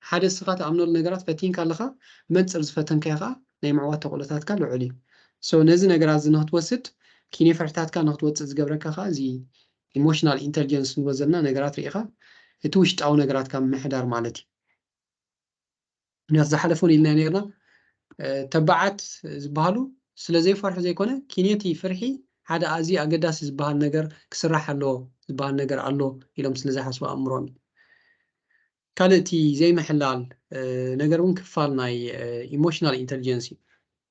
حدا سقات عملوا النقرات فتين كالخا منصر زفتن كيخا ناي معوات تقولتات كالو علي سو نزي نقرات زنه توسد كيني فرحتات كان نوت زغبرك خا زي ايموشنال انتليجنس نوزلنا نقرات ريخا توشت او نقرات كان محدار مالتي ناس زحلفون لنا نيرنا تبعت زبالو سلازي فرح زي كونه كينيتي فرحي حدا ازي اقداس زبال نقر كسرح له زبال نقر الله الى سلازي حسوا امرون كالتي زي محلال نقرون كفال ناي ايموشنال انتليجنسي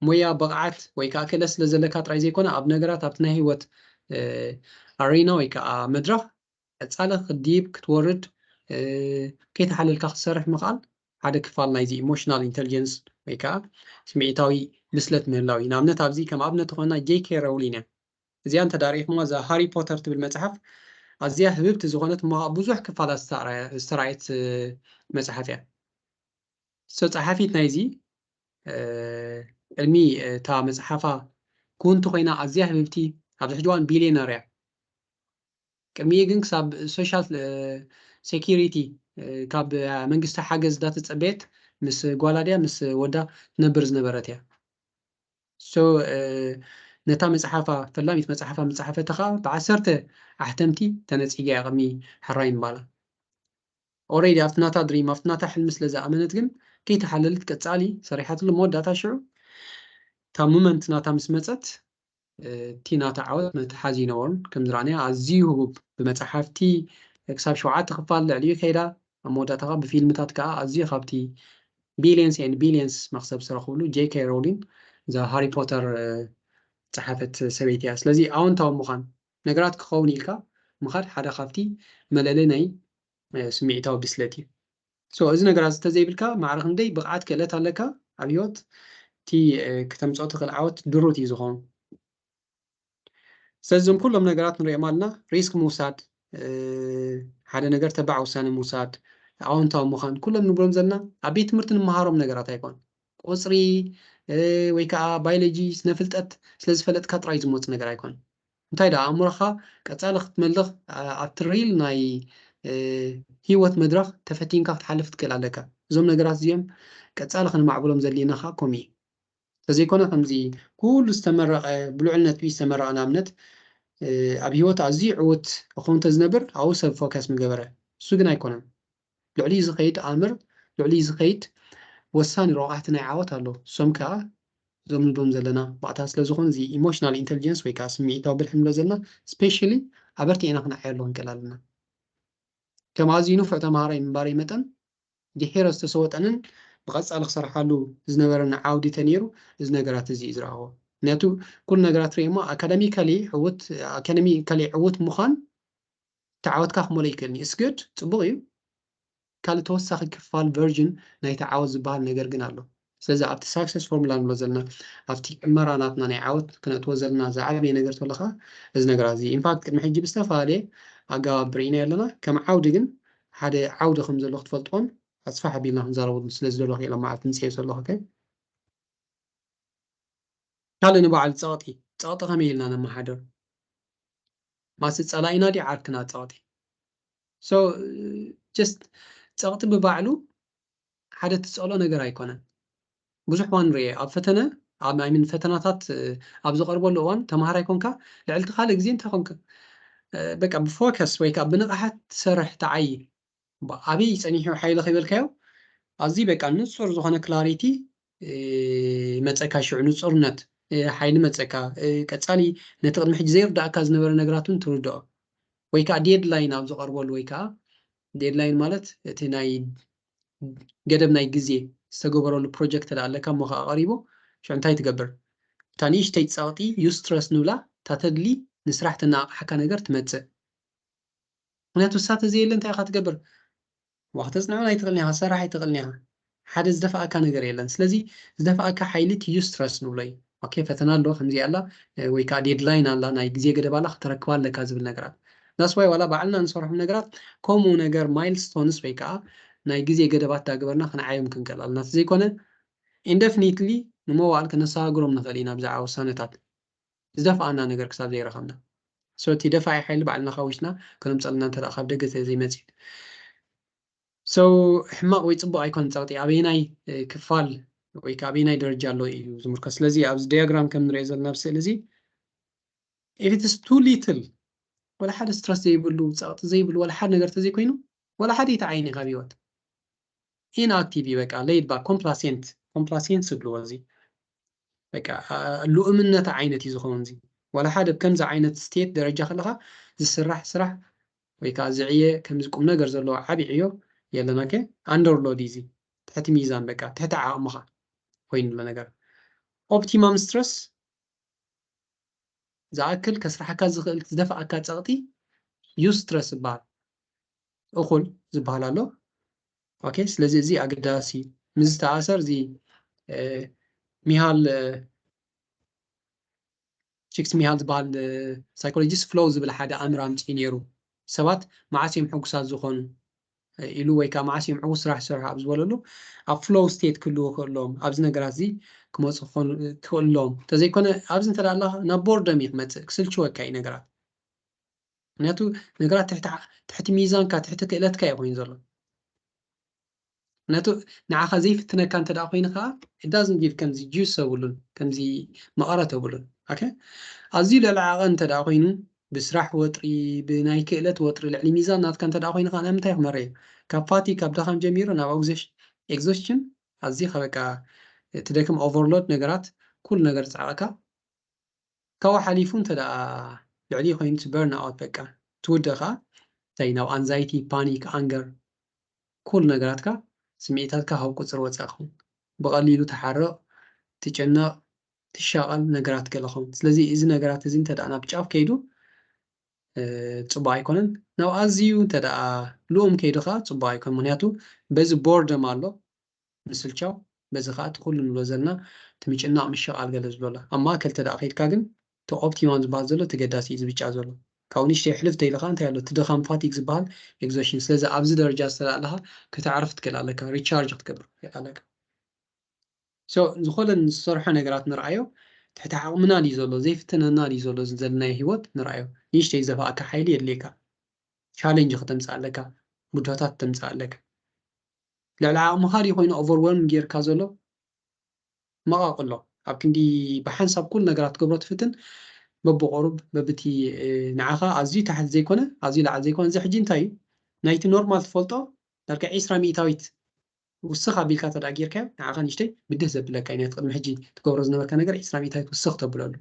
مويا بقعت ويكا كلس لزلكات راي زي كونه اب نقرات ابتنا هيوت ارينا ويكا مدرخ تصالح خديب كتورد كي تحلل كخسرح مقال حدا كفال ناي زي ايموشنال انتليجنس ويكا سمعيتاوي بسلت مهلاوي نامنت ابزي كم ابنت خونا جي كي رولينا زي انت داريخ ما زا هاري بوتر تبل متحف أزياء حبيبت زغنت ما بزح كفالة استرعيت مزحفها سو صحافيت نايزي علمي تا مصحفة كنت خوينا أزيا حبيبتي عبد الحجوان بيليونير كمية جن كسب سوشيال سيكيورتي كاب منجست حاجز دات تصبيت مس قوالاديا مس ودا نبرز نبرتيا سو نتا مصحفة فلاميت مصحفة تخا بعسرت أحتمتي تنسيجا غمي حراين بالا already أفتناتا دريم أفتناتا حلم سلزا أمنت جن كي تحللت كتسالي صريحة المود داتا شعو تا مومنت ناتا مسمتت تينا تعود متحازي نورن كم درانيا أزيو بمصحفتي كسب شوعات خفال لعليه كيدا مودا تغا بفيلمتات كا أزيو خابتي بيليونز يعني بيليونز مخسب سرخولو جي كي رولين ذا هاري بوتر صحافة سبيتيا سلازي أون تاو مخان نقرات كخوني لكا مخاد حدا خافتي ملاليناي سمعتاو بسلتي سو إذا نقرات تزيبلكا معرخ ندي بقعات كالتا لكا عبيوت تي كتمصوت خلعوت دروتي زخون سلزم كلهم نقرات نري مالنا ريسك موساد حدا نقر تبع وسانة موساد أون تاو مخان كلهم نبرم زلنا عبيت مرتن مهارم نقرات هيكون قصري ويكا بايولوجي سنفلتت سلز فلت كاترايز موت نقر هيكون انتاي دا أمرخا كتالخ تملخ عطريل ناي هيوت مدرخ تفتين كاخت حلفت كل عليك زوم نقرات زيهم كتالخ نمعبولهم زلينا خا كومي فزي كونا خمزي كل استمر بلوعلنا تبي استمر أنا عمنت أب هيوت عزي عوت أخون تزنبر أو سب فوكس مجبرة سوقنا يكونن لعلي زخيت أمر لعلي زخيت وساني روعتنا عوت هلو سمكا زمن بوم زلنا بعتاس لزخون زي emotional intelligence ويكاس ميتا بالحمل زلنا especially عبرتي أنا خنا حيرلون كلالنا كما زينو فعتا مهاري مباري متن دي حيرس تسوت أنن بغاص ألخ صراحة له زنبرنا عودي تنيرو زنقرات زي إزراهو ناتو كل نقرات ريما أكاديميكالي عوت مخان تعاود كاخ موليكلني اسكت صبغي كال توسخ كفال فيرجن ناي تعاود زبال نجر جنالو سلازا أبت ساكسس فورمولا نوزلنا أفتي مراناتنا نعاود كنا توزلنا زعبي نجر تولخا إز نجرازي إن فاكت محجي بستفادة أجا برينا لنا كم عودة جن هذا عودة خمسة لوقت فلتون أصفح بينا نزارود سلز لوخ إلى ما تنسي سلوخ كي قال نبع الصاطي خميلنا لما حدر ما ستسألينا دي عاركنا صاطي so just ጸቕጥ ብባዕሉ ሓደ ትጸሎ ነገር ኣይኮነን ብዙሕ ዋን ርየ ኣብ ፈተነ ኣብ ማይምን ፈተናታት ኣብ ዝቐርበሉ እዋን ተምሃራይ ኮንካ ልዕልቲ ካልእ ግዜ እንታይ ኮንካ በቃ ብፎከስ ወይ ከዓ ብንቕሓት ትሰርሕ ተዓይ ኣበይ ፀኒሑ ሓይሊ ክብልካዮ ኣዝዩ በቃ ንጹር ዝኾነ ክላሪቲ መፀካ ሽዑ ንጹርነት ሓይሊ መፀካ ቀጻሊ ነቲ ቅድሚ ሕጂ ዘይርዳእካ ዝነበረ ነገራትን ትርድኦ ወይ ከዓ ዴድላይን ኣብ ዝቐርበሉ ወይ ከዓ ዴድላይን ማለት እቲ ናይ ገደብ ናይ ግዜ ዝተገበረሉ ፕሮጀክት ኣለካ እሞ ከዓ ቀሪቡ ሽዑ እንታይ ትገብር እታ ንእሽተይ ጸቕጢ ዩስትረስ ንብላ እታ ተድሊ ንስራሕ ተናቕሓካ ነገር ትመፅእ ምክንያቱ እሳተ ዘየለ እንታይ ኢኻ ትገብር ዋክተፅንዑን ኣይትኽእልን ኢኻ ሰራሕ ኣይትኽእልን ኢኻ ሓደ ዝደፍኣካ ነገር የለን ስለዚ ዝደፍኣካ ሓይሊ እቲ ዩስትረስ ንብሎ እዩ ኦኬ ፈተና ኣሎ ከምዚ ኣላ ወይ ከዓ ዴድላይን ኣላ ናይ ግዜ ገደብ ኣላ ክትረክባ ኣለካ ዝብል ነገራት ዳስ ዋይ ዋላ ባዕልና ንሰርሖም ነገራት ከምኡ ነገር ማይልስቶንስ ወይ ከዓ ናይ ግዜ ገደባት ዳግበርና ክንዓዮም ክንክእል ኣለና ዘይኮነ ኢንደፊኒትሊ ንመዋዕል ክነሰጋግሮም ንኽእል ኢና ብዛዕባ ውሳነታት ዝደፍኣና ነገር ክሳብ ዘይረኸብና ሶ እቲ ደፋኢ ሓይሊ ባዕልና ካዊሽና ክነምፀልና እንተደኣ ካብ ደገ ዘይመፅእ ሶ ሕማቕ ወይ ፅቡቅ ኣይኮነን ፀቕጢ ኣበየናይ ክፋል ወይ ከዓ ኣበየናይ ደረጃ ኣሎ እዩ ዝምርከስ ስለዚ ኣብዚ ዲያግራም ከም ንሪኦ ዘለና ብስእሊ እዚ if it is too little ولا حد ستريس ዘይብሉ ፀቕጢ ዘይብሉ ولا حد ነገር ተዘይኮይኑ ولا حد يتعين ካብ ህይወት inactive በቃ laid back complacent ዝብልዎ እዚ በቃ ልኡምነት ዓይነት እዩ ዝኸውን እዚ ولا حد ከምዚ ዓይነት ስቴት ደረጃ ከለኻ ዝስራሕ ስራሕ ወይ ከዓ ዝዕየ ከምዚ ቁም ነገር ዘለዎ ዓብይ ዕዮ የለና ከ አንደርሎድ እዚ ትሕቲ ሚዛን በቃ ትሕቲ ዓቕምኻ ኮይኑሎ ነገር ኦፕቲማም ስትረስ ዝኣክል ከስራሕካ ዝኽእል ዝደፍኣካ ፀቕጢ ዩስትረስ ይበሃል እኹል ዝበሃል ኣሎ ኦኬ ስለዚ እዚ ኣገዳሲ ምስ ተኣሰር እዚ ሚሃል ቺክስ ሚሃል ዝበሃል ሳይኮሎጂስት ፍሎው ዝብል ሓደ ኣእምሮ ኣምፂኡ ነይሩ ሰባት መዓስ እዮም ሕጉሳት ዝኾኑ ኢሉ ወይ ከዓ ማዓስ ይምዕቡ ስራሕ ስራሕ ኣብ ዝበለሉ ኣብ ፍሎው ስቴት ክህልዎ ክእሎም ኣብዚ ነገራት እዚ ክመፁ ክእሎም ተዘይኮነ ኣብዚ እንተዳ ኣለኻ ናብ ቦርደም እዩ ክመፅእ ክስልችወካ እዩ ነገራት ምክንያቱ ነገራት ትሕቲ ሚዛንካ ትሕቲ ክእለትካ እዩ ኮይኑ ዘሎ ምክንያቱ ንዓኻ ዘይፍትነካ እንተዳ ኮይኑ ከዓ it doesn't give ከምዚ ጁስ የብሉን ከምዚ መቐረት የብሉን ኦኬ ኣዝዩ ልዕሊ ዓቐን እንተዳ ኮይኑ ብስራሕ ወጥሪ ብናይ ክእለት ወጥሪ ልዕሊ ሚዛን ናትካ እንተዳ ኮይኑ ከዓ ናብ ምንታይ ክመርሕ እዩ ካብ ፋቲ ካብ ድኻም ጀሚሩ ናብ ኤግዞስሽን ኣዝዩ በቃ ትደክም ኦቨርሎድ ነገራት ኩሉ ነገር ፀዓቐካ ካብኡ ሓሊፉ እንተዳ ልዕሊ ኮይኑ በርን ኣውት በቃ ትውድኻ እንታይ ናብ አንዛይቲ ፓኒክ አንገር ኩሉ ነገራትካ ስምዒታትካ ካብ ቁፅር ወፃእኹ ብቐሊሉ ተሓርቕ ትጨነቕ ትሻቐል ነገራት ገለኹም ስለዚ እዚ ነገራት እዚ እንተዳ ናብ ጫፍ ከይዱ ፅቡቅ ኣይኮነን ናብ ኣዝዩ እንተዳ ልኡም ከይዱ ከዓ ፅቡቅ ኣይኮን ምክንያቱ በዚ ቦርደም ኣሎ ምስልቻው በዚ ከዓ እቲ ኩሉ ንብሎ ዘለና እቲ ምጭናቕ ምሽቓል ገለ ዝብሎ ኣብ ማእከል ተዳ ከይድካ ግን እቲ ኦፕቲማም ዝበሃል ዘሎ ተገዳሲ እዩ ዝብጫ ዘሎ ካብኡ ንእሽተይ ሕልፍ ተይልካ እንታይ ኣሎ እቲ ድኻም ፋቲግ ዝበሃል ኤግዞሽን ስለዚ ኣብዚ ደረጃ ዝተዳ ኣለካ ክትዓርፍ ትክእል ኣለካ ሪቻርጅ ክትገብር ትክእል ኣለካ ዝኾነ ዝሰርሖ ነገራት ንርኣዮ ትሕቲ ዓቕምና ድዩ ዘሎ ዘይፍትነና ድዩ ዘሎ ዘለናይ ሂወት ንርኣዮ ንእሽተይ ዘብኣካ ሓይሊ የድልየካ ቻሌንጅ ከተምፅእ ኣለካ ቡድሆታት ተምፅእ ኣለካ ልዕሊ ዓቕምካ ድዩ ኮይኑ ኦቨርዌልም ጌርካ ዘሎ መቓቕሎ ኣብ ክንዲ ብሓንሳብ ኩሉ ነገራት ትገብሮ ትፍትን በብቑሩብ በብቲ ንዓኻ ኣዝዩ ታሕቲ ዘይኮነ ኣዝዩ ላዕሊ ዘይኮነ እዚ ሕጂ እንታይ እዩ ናይቲ ኖርማል ትፈልጦ ዳርጋ 20 ሚእታዊት ውስኽ ኣቢልካ ተዳ ጌርካዮ ንዓኻ ንእሽተይ ብድህ ዘብለካ እዩ ናይቲ ቅድሚ ሕጂ ትገብሮ ዝነበርካ ነገር 20 ሚእታዊት ውስኽ ተብለሉ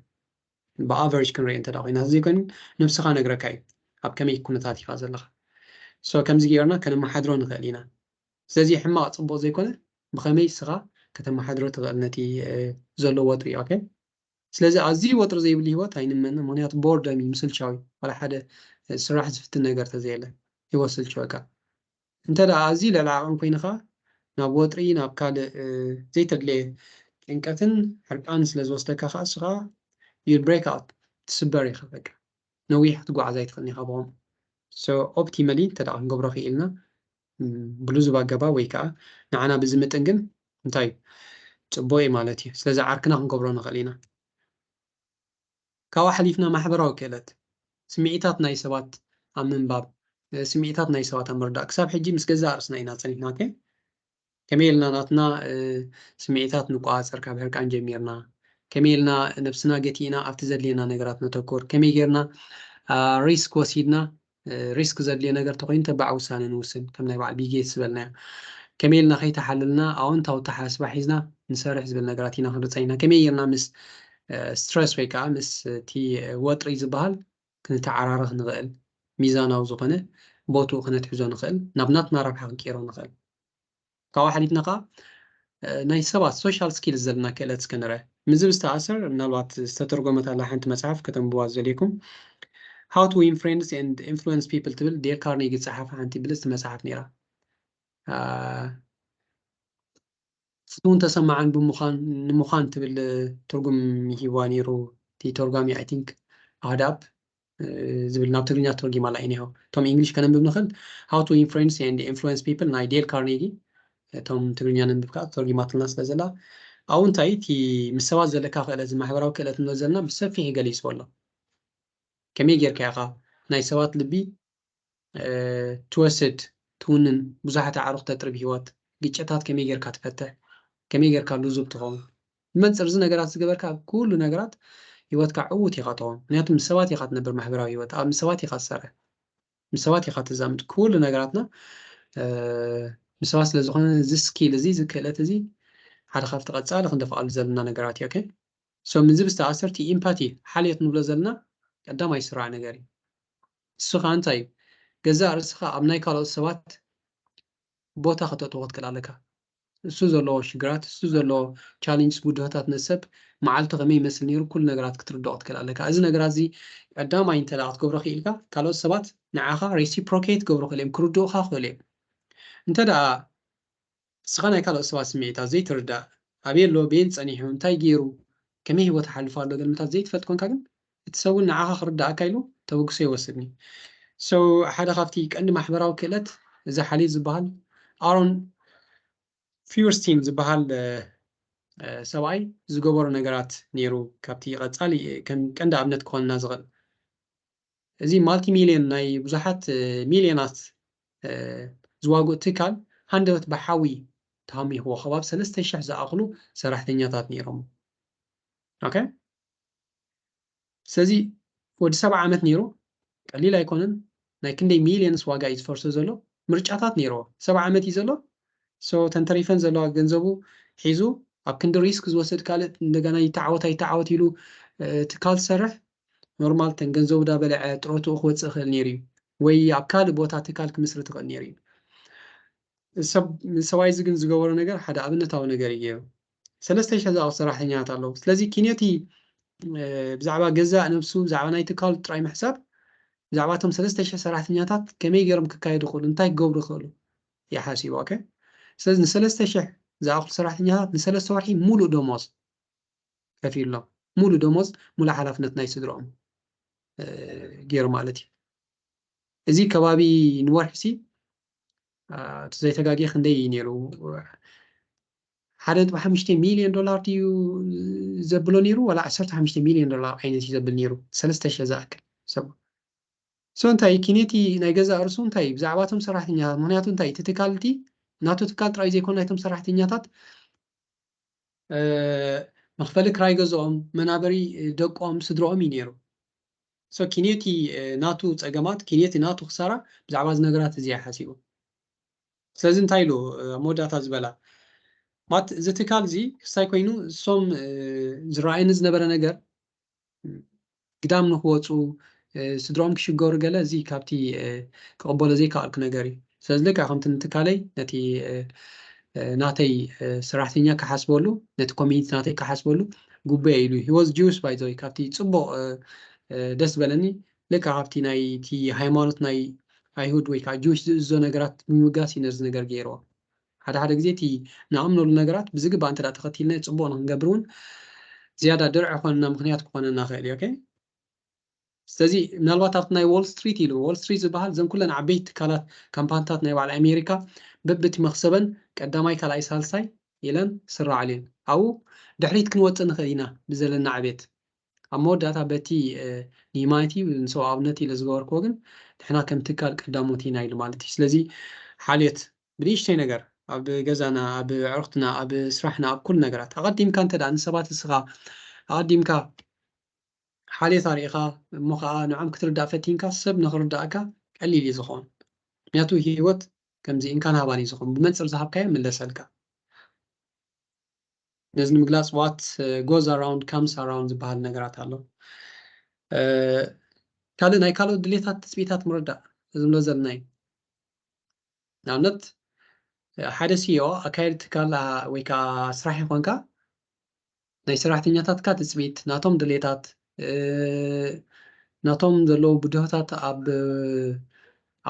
ብኣቨሬጅ ክንሪኦ እንተዳ ኮይና ዘይኮነ ነብስኻ ነግረካ እዩ ኣብ ከመይ ኩነታት ኢኻ ዘለኻ ከምዚ ጌርና ከነመሓድሮ ንኽእል ኢና ስለዚ ሕማቕ ፅቡቅ ዘይኮነ ብኸመይ ስኻ ከተመሓድሮ ትኽእል ነቲ ዘሎ ወጥሪ ኦኬ ስለዚ ኣዝዩ ወጥሪ ዘይብሉ ሂወት ኣይንመነ ምክንያቱ ቦርደም እዩ ምስልቻዊ ዋላ ሓደ ስራሕ ዝፍትን ነገር ተዘየለ ሂወት ስልችወካ እንተዳ ኣዝዩ ልዕሊ ዓቕን ኮይንካ ናብ ወጥሪ ናብ ካልእ ዘይተድለየ ጭንቀትን ሕርቃን ስለ ዝወስደካ ከዓ እስኻ you'll break out ትስበር ኢኻ በቃ ነዊሕ ክትጓዓዝ ኣይትኽእልን ኢኻ ብኦም ኦፕቲማሊ እንተዳ ክንገብሮ ክኢልና ብሉዝ ባገባ ወይ ከዓ ንዓና ብዝምጥን ግን እንታይ ፅቡቅ እዩ ማለት እዩ ስለዚ ዓርክና ክንገብሮ ንኽእል ኢና ካብኡ ሓሊፍና ማሕበራዊ ክእለት ስምዒታት ናይ ሰባት ኣብ ምንባብ ስምዒታት ናይ ሰባት ኣብ ምርዳእ ክሳብ ሕጂ ምስ ገዛ ርእስና ኢና ፀኒሕና ኦኬ ከመይ ኢልና ናትና ስምዒታት ንቋፀር ካብ ሕርቃን ጀሚርና ከመይ ኢልና ነብስና ገቲእና ኣብቲ ዘድልየና ነገራት ነተኩር ከመይ ጌርና ሪስክ ወሲድና ሪስክ ዘድልየ ነገር ተኮይኑ ተባዕ ውሳነ ንውስን ከም ናይ በዓል ቢጌትስ ዝበልናዮ ከመይ ኢልና ከይተሓልልና ኣዎንታዊ ተሓስባ ሒዝና ንሰርሕ ዝብል ነገራት ኢና ክንርፀ ኢና ከመይ ጌርና ምስ ስትረስ ወይ ከዓ ምስ እቲ ወጥሪ ዝበሃል ክንተዓራርኽ ንኽእል ሚዛናዊ ዝኾነ ቦትኡ ክነትሕዞ ንኽእል ናብ ናትና ረብሓ ክንቀይሮ ንኽእል ካብኡ ሓሊፍና ከዓ ናይ ሰባት ሶሻል ስኪልስ ዘለና ክእለት እስከንርአ ምዝብ ዝተኣሰር ምናልባት ዝተተርጎመት ኣላ ሓንቲ መፅሓፍ ከተንብዋ ዘልየኩም How to win friends and influence people ትብል ዴል ካርኔጊ ዝፀሓፈ ሓንቲ ብልፅቲ መፅሓፍ ነይራ ፍቱውን ተሰማዓን ንምዃን ትብል ትርጉም ሂዋ ነይሩ እቲ ተርጓሚ ኣይ ቲንክ ኣዳፕ ዝብል ናብ ትግርኛ ተርጊማላ እዩ ኒሆ እቶም እንግሊሽ ከነንብብ ንኽእል How to win friends and influence people ናይ ዴል ካርኔጊ እቶም ትግርኛ ነንብብ ከዓ ተርጊማትልና ስለ ዘላ ኣብኡ እንታይ እቲ ምስ ሰባት ዘለካ ክእለት ማሕበራዊ ክእለት ንብሎ ዘለና ብሰፊሕ ገሊፅዎ ኣሎ ከመይ ጌርካ ኢኻ ናይ ሰባት ልቢ ትወስድ ትውንን ብዙሓት ኣዕሩኽ ተጥርብ ሂወት ግጭታት ከመይ ጌርካ ትፈትሕ ከመይ ጌርካ ልዙብ ትኸውን ብመንፅር እዚ ነገራት ዝገበርካ ኩሉ ነገራት ሂወትካ ዕዉት ኢኻ ትኸውን ምክንያቱ ምስ ሰባት ኢኻ ትነብር ማሕበራዊ ሂወት ኣብ ምስ ሰባት ኢኻ ትሰርሕ ምስ ሰባት ኢኻ ትዛምድ ኩሉ ነገራትና ምስ ሰባት ስለ ዝኾነ እዚ ስኪል እዚ እዚ ክእለት እዚ ሓደ ካብቲ ቀፃሊ ክንደፍኣሉ ዘለና ነገራት እዩ ኦኬ ምዝብ ዝተኣሰርቲ ኢምፓቲ ሓልዮት ንብሎ ዘለና ቀዳማይ ስራዕ ነገር እዩ እሱ ከዓ እንታይ እዩ ገዛእ ርእስኻ ኣብ ናይ ካልኦት ሰባት ቦታ ክተጥዎ ክትክእል ኣለካ እሱ ዘለዎ ሽግራት እሱ ዘለዎ ቻሌንጅስ ጉድሆታት ነሰብ መዓልቱ ከመይ ይመስል ነይሩ ኩሉ ነገራት ክትርድኦ ክትክእል ኣለካ እዚ ነገራት እዚ ቀዳማይ እንተዳ ክትገብሮ ክኢልካ ካልኦት ሰባት ንዓኻ ሬሲፕሮኬት ክገብሩ ክእል እዮም ክርድኡካ ክእል እዮም እንተዳ እስኻ ናይ ካልኦት ሰባት ስምዒታት ዘይትርዳእ ኣበይ ኣሎ ቤን ፀኒሑ እንታይ ገይሩ ከመይ ሂወት ሓልፋ ኣሎ ገልምታት ዘይትፈልጥ ኮንካ ግን እቲ ሰብ እውን ንዓኻ ክርዳእካ ኢሉ ተበግሶ ይወስድኒ ሓደ ካብቲ ቀንዲ ማሕበራዊ ክእለት إذا حالي زبال آرون فيورستين زبال سواي زجبر نجارات نيرو كابتي قصالي كان دا أبنت كون نازغل زي مالتي مليون ناي بزحات مليونات زواجو تكال هندوت بحاوي تامي هو خباب سلسة شح زأخلو سرحتنياتات نيروم أوكي سازي ود 7 عامات نيرو قليل أيكونن ناي كندي مليونس واقع يتفرسو زلو مرجعات نيرو 7 عامات يزلو سو تنتريفن زلو جنزبو حيزو أب كند ريسك زوسد كالت ندغنا يتعوت يلو تكال سرح نورمال تنجنزو دا بلع طروتو خوت اخل نيري وي أب كال بوتا تكال كمسرت اخل نيري سواي زغن زغورو ነገር ሓደ ኣብነታዊ ነገር እዩ ሰለስተ ሺህ ዝኣክል ሰራሕተኛታት ኣለዉ ስለዚ ኪነቲ ብዛዕባ ገዛእ ነብሱ ብዛዕባ ናይ ትካል ጥራይ ምሕሳብ ብዛዕባ እቶም 3000 ሰራሕተኛታት ከመይ ገይሮም ክካየዱ ይኽእሉ እንታይ ክገብሩ ይኽእሉ ይሓሲቡ ኦኬ ስለዚ ን3000 ዝኣክል ሰራሕተኛታት ን3 ወርሒ ሙሉእ ደሞዝ ከፊሎም ሙሉእ ደሞዝ ሙሉእ ሓላፍነት ናይ ስድሮኦም ገይሩ ማለት እዩ እዚ ከባቢ ንወርሒ زي تجاجي خندي نيرو حدد ب5 مليون دولار ديو زبلو نيرو ولا 15 مليون دولار عين زبل نيرو 3000 زاكل سب سو انتي كينيتي ناي غزا ارسو انتي بزعباتهم سراحتنيا مهنياتو انتي تتكالتي ناتو تكال تراي زي كون ايتم سراحتنياتات مخفلك راي غزوم منابري دقوم سدروم ينيرو سو كينيتي ناتو صقمات كينيتي ناتو خساره بزعباز نغرات زي حاسيبو سلازم تايلو موداتا زبلا مات زتكال زي كساي كوينو سوم زراين زنبره نجر قدام نخوصو سدروم كشغور غلا زي كابتي كقبل زي كالك نجري سلازلك اخنت نتكالي نتي ناتي سراحتينيا كحسبولو نت كوميت ناتي كحسبولو غوبي يلو he was Jewish by the way كابتي صبو دس بلني لك كابتي ناي تي هايمانوت ناي አይሁድ ወይ ካጆች ዞ ነገራት ምውጋስ ይነዝ ነገር ገይሮ ሓደ ግዜቲ ናምኖሉ ነገራት ብዝግባ አንተ ዳ ተኸቲልና ጽቦ ነው እንገብሩን ዝያዳ ድርዕ ኾንና ምክንያት ኾንና ኸእል ኦኬ ስለዚ ምናልባት ኣብቲ ናይ ዎል ስትሪት ኢሉ ዎል ስትሪት ዝበሃል ዘን ኩለን ዓበይቲ ትካላት ካምፓኒታት ናይ ባዕል ኣሜሪካ በብቲ መኽሰበን ቀዳማይ ካልኣይ ሳልሳይ ኢለን ስራዕ አለን ኣብኡ ድሕሪት ክንወፅእ ንኽእል ኢና ብዘለና ዕቤት ኣብ መወዳእታ በቲ ኒማይቲ ንሰብኣውነት ኢለ ዝገበርክዎ ግን ንሕና ከም ትካል ቀዳሞት ኢና ኢሉ ማለት እዩ ስለዚ ሓልየት ብንእሽተይ ነገር ኣብ ገዛና ኣብ ዕሩኽትና ኣብ ስራሕና ኣብ ኩሉ ነገራት ኣቐዲምካ እንተዳ ንሰባት እስኻ ኣቐዲምካ ሓልየት ኣሪእኻ እሞ ከዓ ንዖም ክትርዳእ ፈቲንካ ሰብ ንኽርዳእካ ቀሊል እዩ ዝኸውን ምክንያቱ ሂወት ከምዚ እንካን ሃባን እዩ ዝኸውን ብመንፅር ዝሃብካዮ ምለሰልካ ነዚ ንምግላፅ ዋት ጎዝ ኣራውንድ ካምስ ኣራውንድ ዝበሃል ነገራት ኣሎ ካልእ ናይ ካልኦት ድሌታት ትፅቢታት ምርዳእ ዝብሎ ዘለና እዩ ንኣብነት ሓደ ሲኦ ኣካየዲ ትካል ወይ ከዓ ስራሕ ይኮንካ ናይ ሰራሕተኛታትካ ትፅቢት ናቶም ድሌታት ናቶም ዘለዉ ብድሆታት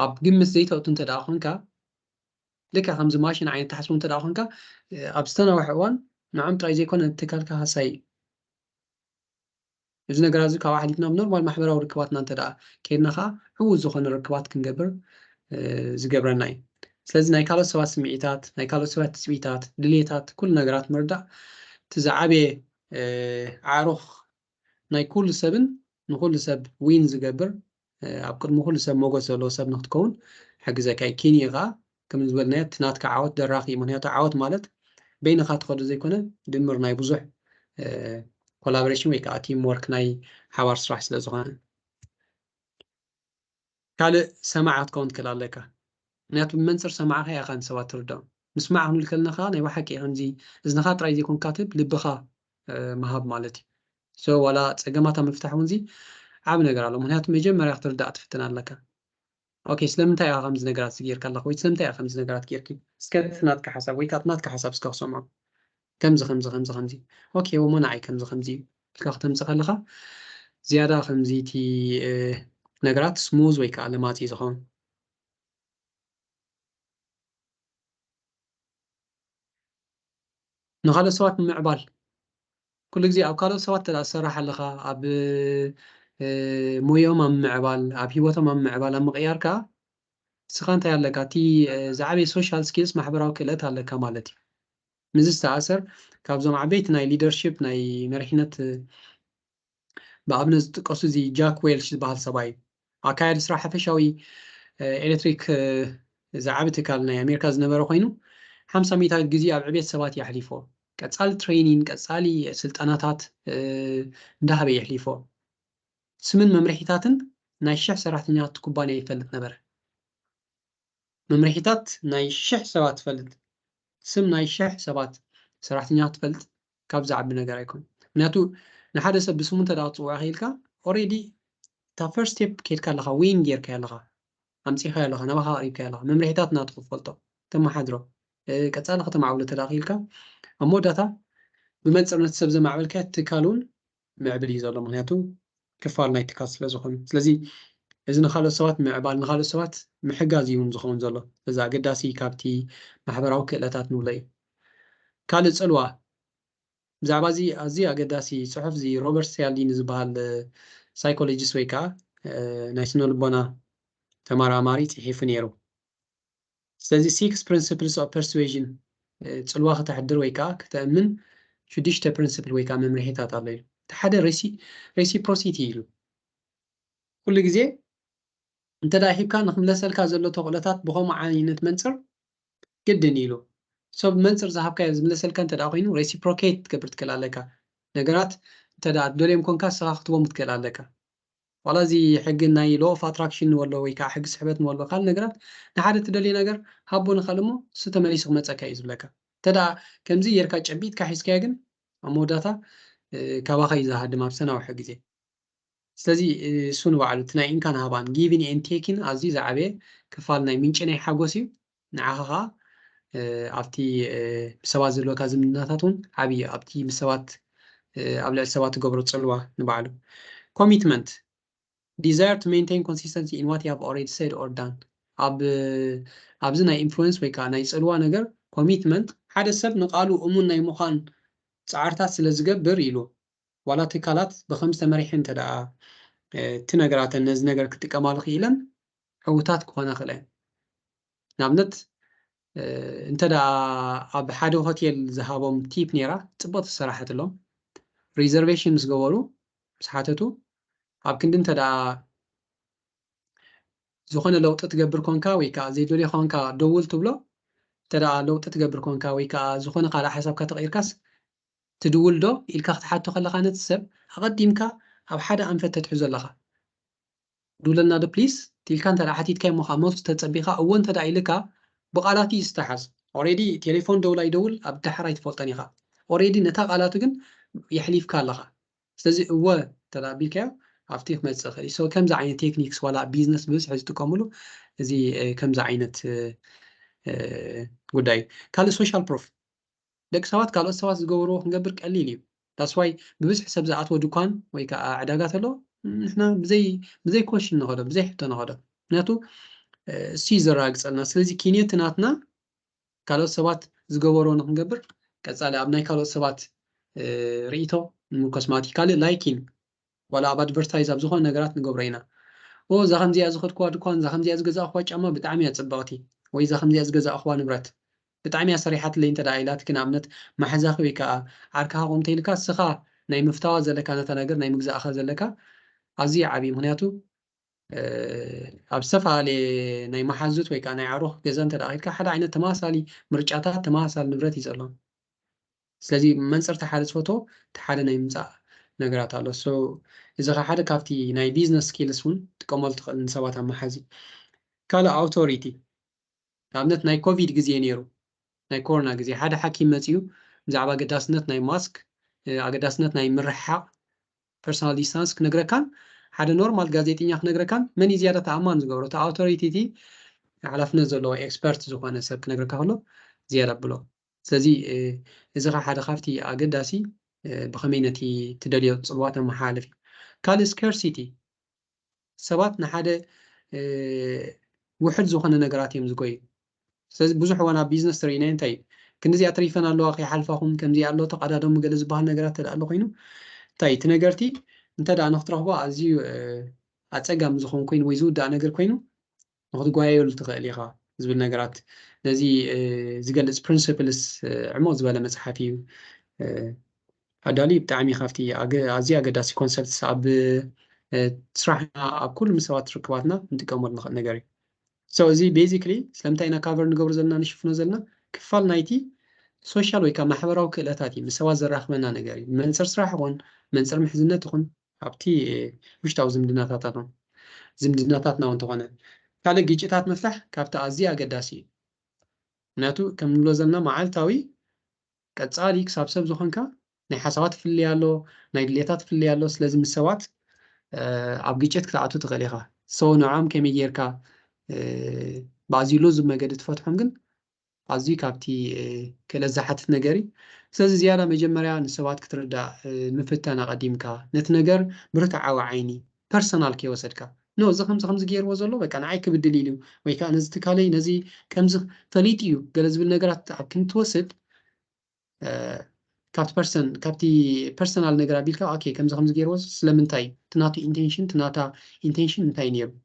ኣብ ግምት ዘይተእቱ እንተደኣ ኮንካ ልክዕ ከምዚ ማሽን ዓይነት ተሓስቡ እንተደኣ ኮንካ ኣብ ዝተነውሐ እዋን ንዖም ጥራይ ዘይኮነ ትካልካ ሃሳይ እዚ ነገር እዚ ካብ ሓሊፍና ብኖርማል ማሕበራዊ ርክባትና እንተደኣ ከይድና ከዓ ሕውስ ዝኾነ ርክባት ክንገብር ዝገብረና እዩ ስለዚ ናይ ካልኦት ሰባት ስምዒታት ናይ ካልኦት ሰባት ትፅቢታት ድሌታት ኩሉ ነገራት ምርዳእ እቲ ዝዓበየ ዓሩኽ ናይ ኩሉ ሰብን ንኩሉ ሰብ ዊን ዝገብር ኣብ ቅድሚ ኩሉ ሰብ ሞገስ ዘለዎ ሰብ ንክትከውን ሕግዘካ እዩ ኬንያ ከዓ ከም ዝበልናዮ እቲ ናትካ ዓወት ደራኺ እዩ ምክንያቱ ዓወት ማለት በይንኻ ትኸዶ ዘይኮነ ድምር ናይ ብዙሕ ኮላቦሬሽን ወይ ከዓ ቲም ወርክ ናይ ሓባር ስራሕ ስለ ዝኾነ ካልእ ሰማዕ ክትከውን ትክእል ኣለካ ምክንያቱ ብመንፅር ሰማዕኻ ኢኻ ንሰባት ትርድኦም ምስማዕ ክንብል ከለና ከዓ ናይ ባሓቂ ከምዚ እዝንኻ ጥራይ ዘይኮንካ ትብል ልብኻ ምሃብ ማለት እዩ ሶ ዋላ ፀገማት ምፍታሕ እውን ዓብ ነገር ኣሎ ምክንያቱ መጀመርያ ክትርዳእ ትፍትን ኣለካ ኦኬ ስለምንታይ ኢኻ ከምዚ ነገራት ዝጌርካ ኣለካ ወይ ስለምንታይ ኢኻ ከምዚ ነገራት ጌርኪ እስከ ናትካ ሓሳብ ወይ ከዓ ናትካ ሓሳብ እስከ ክሰምዖ ከምዚ ኦኬ ወሞ ንዓይ ከምዚ ኢልካ ክተምፅእ ከለካ ዝያዳ ከምዚ እቲ ነገራት ስሙዝ ወይ ከዓ ለማፂ ዝኸውን ንካልኦት ሰባት ምዕባል ኩሉ ግዜ ኣብ ካልኦት ሰባት ተሰርሕ ኣለካ ኣብ ሞዮም ኣብ ምዕባል ኣብ ሂወቶም ኣብ ምዕባል ኣብ ምቕያር ከዓ سخان تاع لك تي زعبي سوشيال سكيلز محبراو كلت على كمالتي مزست أثر كابزم عبيت ناي ليدرشيب ناي مرحنة بأبنز تقصو زي جاك ويلش بهال سباي أكايد صراحة فشاوي إلكتريك زعبت كالنا أمريكا زنبرو خينو 500 جزء عبيت سبات يحلفو كتصال ترينينج كتصالي سلطاناتات ندهب يحلفو سمن ممرحيتاتن ناي شح سرحتنيات كوبانيا يفلت نبر ممرحيتات ناي شح سبات فلت سم ناي شح سبات سرحتنيات فلت كابز عب نجار يكون مناتو نحد سب بسمون تدعط وعهيلك already تا first step كيد كاللها وين جير كاللها أمسي خيالها نبها قريب كاللها ممرحيتات ناتخو فلتو تم حدرو كتصال ختم عولة تداخيلك أمو داتا بمنصر نتسب زي معبل كات تكالون معبل يزال مهنياتو كفال ناي تكاس لزخون سلازي إذا نخالو سوات معبال نخالو سوات محجازي ونزخون زلو إذا قداسي كابتي محبراو كالاتات نولي كالت سلوا بزعبا زي قداسي صحف زي روبرت سيالدين زبال سايكولوجيست ويكا نايسنو لبونا تماراماري تحيف نيرو سلازي 6 principles of persuasion تسلوا ختحدر ويكا كتأمن شديشتا principle ويكا ممرحيتات عليه تحدى reciprocity يلو كل جزء انت داحيب كان نخملسل كازلو تغلطات بخوم عينة منصر جدا يلو سو منصر زحب كاي زملسل كان تداقينو reciprocate كبرت كلالك نقرات تدا دوليم كون كاس ساختو متكلالك ولا زي حقنا يلو فاتراكشن ولا ويكا حق سحبت ولا قال نقرات نحد تدلي نقر هابو نخلمو ستمليس مصا كاي زبلك تدا كمزي يركا جبيت كحيس كاغن اموداتا كواخي زهاد ما بسنا وحق زي سلازي سونو بعلو تناين كان هابان giving and taking عزيز عبي كفالنا منشني حقوسي نعاها أبتي بسوات زلوا كازم ناتاتون عبي أبتي بسوات قبل السوات قبرو تصلوا نبعلو commitment desire to maintain consistency in what you have already said or done أبزنا influence ويكا ناي تصلوا نجر commitment حدا سب نقالو أمون ناي مخان تعارتات سلزقبر يلو ولا تكالات بخمسة مريحين تدعى تنقرات الناس نقر كتكمال خيلا عوتات كوانا خلين نعمنت انت دا اب حادو هوتيل زهابهم تيب نيرا تبط الصراحة لهم ريزرفيشنز قولوا بسحاتتو اب كند انت دا زخون لو تتقبر كونكا ويكا زي دولي خونكا دول تبلو تدا لو تتقبر كونكا ويكا زخون قال حساب كتغير كاس تدول دو إلكا حتى خلقا نتسب أقدمك أو حدا أنفت تحوز اللغة دولنا دو بليس تلك أنت راحتيت كاي مخامل تتصبيخا أو أنت دا إلكا بقالاتي يستحز already تليفون دولا يدول أبدا حرايت فولتانيخا already نتا قالاتو يحليف كاللغة سلازي هو تدا بيكا أفتيخ ما يتسخري سو كم زعينة تكنيكس ولا بيزنس بس حيث تكملو زي كم زعينة قداي كالي سوشيال بروف دك سوات كالو سوات زقورو نقبر قليل እዩ that's why ببزح حساب زعاتو دكان ወይ ከዓ عداقات له احنا بزي كوشن نخدو بزي حتى نخدو ምክንያቱ سيزر አግጸልና ስለዚህ ኪኔትናትና ካልኦ ሰባት ዝገበሮ ንክንገብር ቀጻሊ ኣብ ናይ ካልኦ ሰባት ሪኢቶ ኮስማቲካሊ ላይኪንግ ወላ ኣብ ኣድቨርታይዝ ኣብ ዝኾነ ነገራት ንገብሮ ኢና ኦ እዛ ከምዚኣ ዝኸድክዋ ድኳን እዛ ከምዚኣ ዝገዛእኽዋ ጫማ ብጣዕሚ እያ ፅብቕቲ ወይ እዛ ከምዚኣ ዝገዛእኽዋ ንብረት ብጣዕሚ እያ ሰሪሓት ለይ እንተ ኢላት ግን ኣብነት ማሕዛኺ ወይ ከዓ ዓርካኻ ቆምተ ኢልካ ስኻ ናይ ምፍታዋ ዘለካ ነታ ነገር ናይ ምግዛእኻ ዘለካ ኣዝዩ ዓብዪ ምክንያቱ ኣብ ዝተፈላለየ ናይ መሓዙት ወይ ከዓ ናይ ዓሩኽ ገዛ እንተ ኺድካ ሓደ ዓይነት ተመሳሳሊ ምርጫታት ተመሳሳሊ ንብረት እዩ ዘሎ ስለዚ መንፅርቲ ሓደ ዝፈትዎ እቲ ሓደ ናይ ምምፃእ ነገራት ኣሎ ሶ እዚ ኸ ሓደ ካብቲ ናይ ቢዝነስ ስኪልስ እውን ጥቀመሉ ትኽእል ንሰባት ኣብ መሓዚ ካልእ ኣውቶሪቲ ኣብነት ናይ ኮቪድ ግዜ ነይሩ ናይ ኮሮና ግዜ ሓደ ሓኪም መፅዩ ብዛዕባ ኣገዳስነት ናይ ማስክ ኣገዳስነት ናይ ምርሕሓቕ ፐርሶናል ዲስታንስ ክነግረካን ሓደ ኖርማል ጋዜጠኛ ክነግረካን መን እዩ ዝያዳ ተኣማን ዝገብሮ እቲ ኣውቶሪቲ እቲ ሓላፍነት ዘለዎ ኤክስፐርት ዝኾነ ሰብ ክነግረካ ከሎ ዝያዳ ብሎ ስለዚ እዚ ኸ ሓደ ካብቲ ኣገዳሲ ብኸመይ ነቲ ትደልዮ ፅልዋት ኣመሓላልፍ እዩ ካልእ ስካርሲቲ ሰባት ንሓደ ውሕድ ዝኾነ ነገራት እዮም ዝጎዩ ስለዚ ብዙሕ ዋና ቢዝነስ ትርኢና እንታይ እዩ ክንዚኣ ትሪፈን ኣለዋ ከይሓልፋኹም ከምዚ ኣሎ ተቐዳደሙ ገለ ዝበሃል ነገራት ተዳኣሎ ኮይኑ እንታይ እቲ ነገርቲ እንተ ደኣ ንኽትረኽቦ ኣዝዩ ኣፀጋሚ ዝኾን ኮይኑ ወይ ዝውዳእ ነገር ኮይኑ ناخذ قوايل تغليها زبل نجارات نزي زقلس principles عمو زبالة مصحفي هدالي بتاعمي خافتي أزي أقداسي concepts أب تشرحنا أب كل مساوات ركباتنا نتكمل نجاري so زي basically سلمتينا cover نقبر زلنا نشوف نزلنا كفال نايتي social ويكا محبرة وكلاتاتي مساوات زراخمنا نجاري منصر سراحون منصر محزنتهم أبتي مش تعو زمدناتاتنا زمدناتاتنا وانتوانا كاله جيجتات مفتح كافتا أزي أقداسي ناتو كم نلوزلنا معالتاوي كتصالي كساب سب زخنكا ناي حسابات في اللي يالو ناي دليتات في اللي يالو لازم السوات أب جيجت كتاعتو تغليها سو نعم كمي جيركا بعضي لوز ما قد تفتحهم جن بعضي كابتي كلا زحت نجاري ساز زيادة مجمرة السوات كتردا مفتنا قديمكا نتنجر برتع عيني personal كي وسدكا نو زخمز جير وزلو بك أنا عايك بالدليل ويكا نزتكالي نزي كمز فليتيو جلز بالنجرات كنت وسد كابت بيرسون كابتي personal نجرا بيلكا أوكي كمز جير وز سلمنتاي تناتي intention تناتا intention نتاي نيب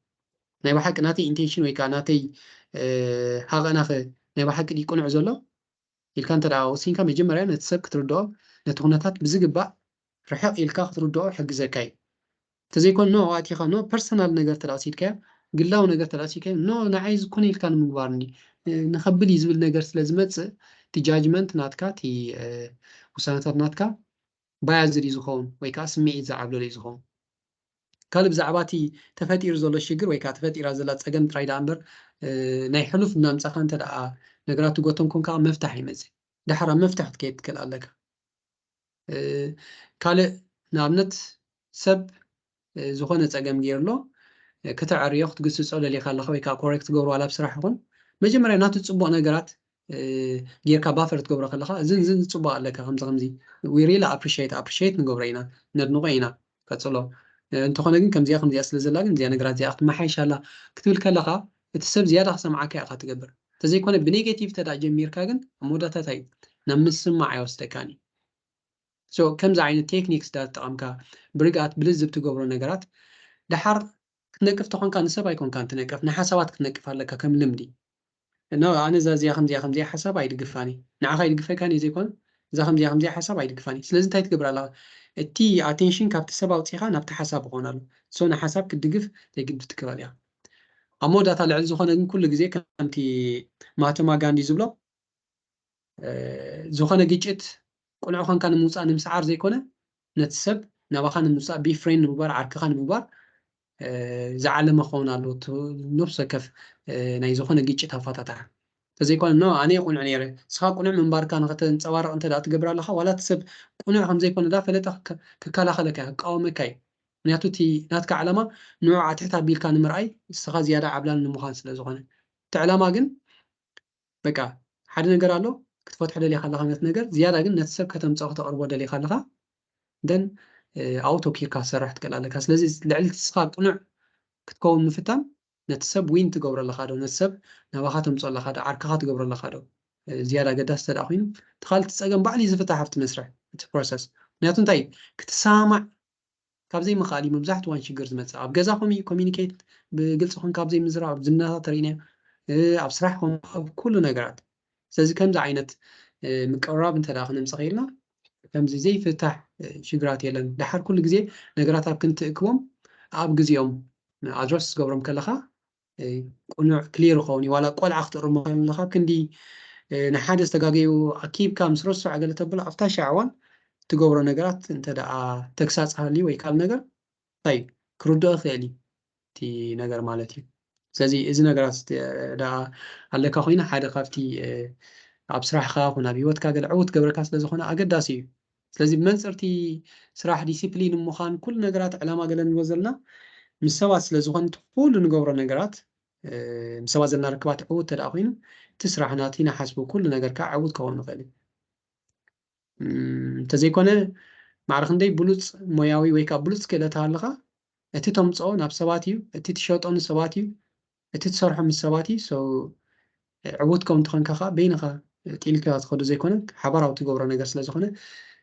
ناي بحق ناتي intention ويكا ناتي هاغ أنا في ناي بحق يكون عزلو يلكان تدعو سينكا مجمرة نتسب كتردو نتغنطات بزيقبا رحق يلكا كتردو حق زكاي تزيكون نو واتيخا نو بيرسونال نجر تلاسيد كا قلاو نجر تلاسيد كا نو نعايز كون يلكان مقبارني نخبل يزبل نجر سلازمت تي جاجمنت ناتكا تي وسانتات ناتكا بايزر يزخون ويكا سمعي زعبلو ليزخون كالب زعباتي تفتير زولو الشجر ويكا تفتير زلات سجن ترايد أمبر ناي حلف نام سخان تدعى نجراتو قوتهم كون كا مفتاح يمزي دحرا مفتاح تكيت كل لك كالب نابنت سب زخونة سجن جيرلو كتعري ياخد قصص على اللي خلاه ويكا كوريكت جورو على بصراحة هون مجمرة ناتو تصبوا نجرات جير كبافر تجبر خلاه زين تصبوا لك خمسة we really appreciate نجبرينا ندنوعينا كتصلوا انت خلنا جن كم زيا أصل زلاجن زيا نجرات زيا أخت ما حي شاء الله كتقول كلها تسب زيادة خصم معك يا أخت تجبر تزي كونه بنيجاتيف تدع جمير كاجن مودة تاي نمس معي واستكاني so كم زعين techniques that أمك برجعت بلزب تجبر نجرات دحر كنقف تكون كان سبا يكون كان تنقف نحسوات كنقف هلك كم لمدي إنه أنا زي خمزي حساب عيد قفاني نعخ عيد قفا كان يزيكون زي خمزي حساب عيد قفاني سلازم تايت قبر على التي attention كابت سبا وتيخا نبت حساب غونالو سونا حساب كدقف تيجي بتكبر عليها أمو داتا العلزو خانا كل جزء كمتي ماتما غاندي زبلو زخانا جيجت قنعو خان كان موسى نمسعار زي كونه نتسب نباخان موسى بي فرين مبار عركخان مبار زعل مخونا له نفسه كف ناي زخونه جيجت هفتتها تزي كون نو أنا يكون عنيره سخا قنع من باركان غتن صوار أنت لا تقبر لها ولا تسب قنع خم زي كون لا فلت ككلا خلك قوم كاي نياتو تي ناتك علامة نوع تحت بيل كان مرأي سخا زيادة عبلان المخان سلا زخونه تعلامة جن بقى حد نجر له كتفوت حدا اللي خلاها مت نجر زيادة جن نتسب كتم تصاغت أربعة اللي خلاها دن أوتو كيكا سرحت كلا لك لازم لعلت سخا قنع كتكون مفتن نتسب وين تقبر الله خادو نتسب نباخاتهم صلى الله خادو عركات تقبر الله خادو زيادة قداس تداخين تخالت تسأقن بعلي زفتح حفت مسرح بروسس نياتون تاي كتسامع كابزي مخالي مبزحت وان شجر زمت أب جزاهم كوميونيكيت بقلصهم كابزي مزرعة بزمنها ترينا أبصراحهم كل نجارات سأزي كم زعينت مقرب انت داخل مسخيلنا كم زي فتح شجرات يلن لحر كل جزء نجارات أب كنت أكوم أب جزيهم أدرس قبرم كلها قنوع كلير خوني ولا قول عقد رمضان لها كندي نحادث تجاجيو أكيد كام سرس عقلة تبلا أفتح شعوان تقبر نجارات أنت دا تكساس علي ويكال نجار طيب كردو ثاني تي نجار مالتي سازي إذا نجارات دا على كخوينا حدا خافتي أبصراحة خاف ونبي كاجل عود قبر كاس لزخنا أقداسي سازي بمنصرتي صراحة ديسيبلين مخان كل نجارات على ما قلنا وزلنا مسوا سلازوان تقول نقبر نجارات مسوا زلنا ركبات عود تداخين تسرح ناتينا حسبوا كل نجار كعود كون غالي تزيكونه معرخندي بلوص موياوي ويكا بلوص كده تهلخا اتي تمصو ناب سباتيو اتي تشوطون سباتيو اتي تسرحو من سباتي سو عودكم تخنكخا بينخا تيلكا تخدو زيكونه حبراو تقبر نجار سلازخونه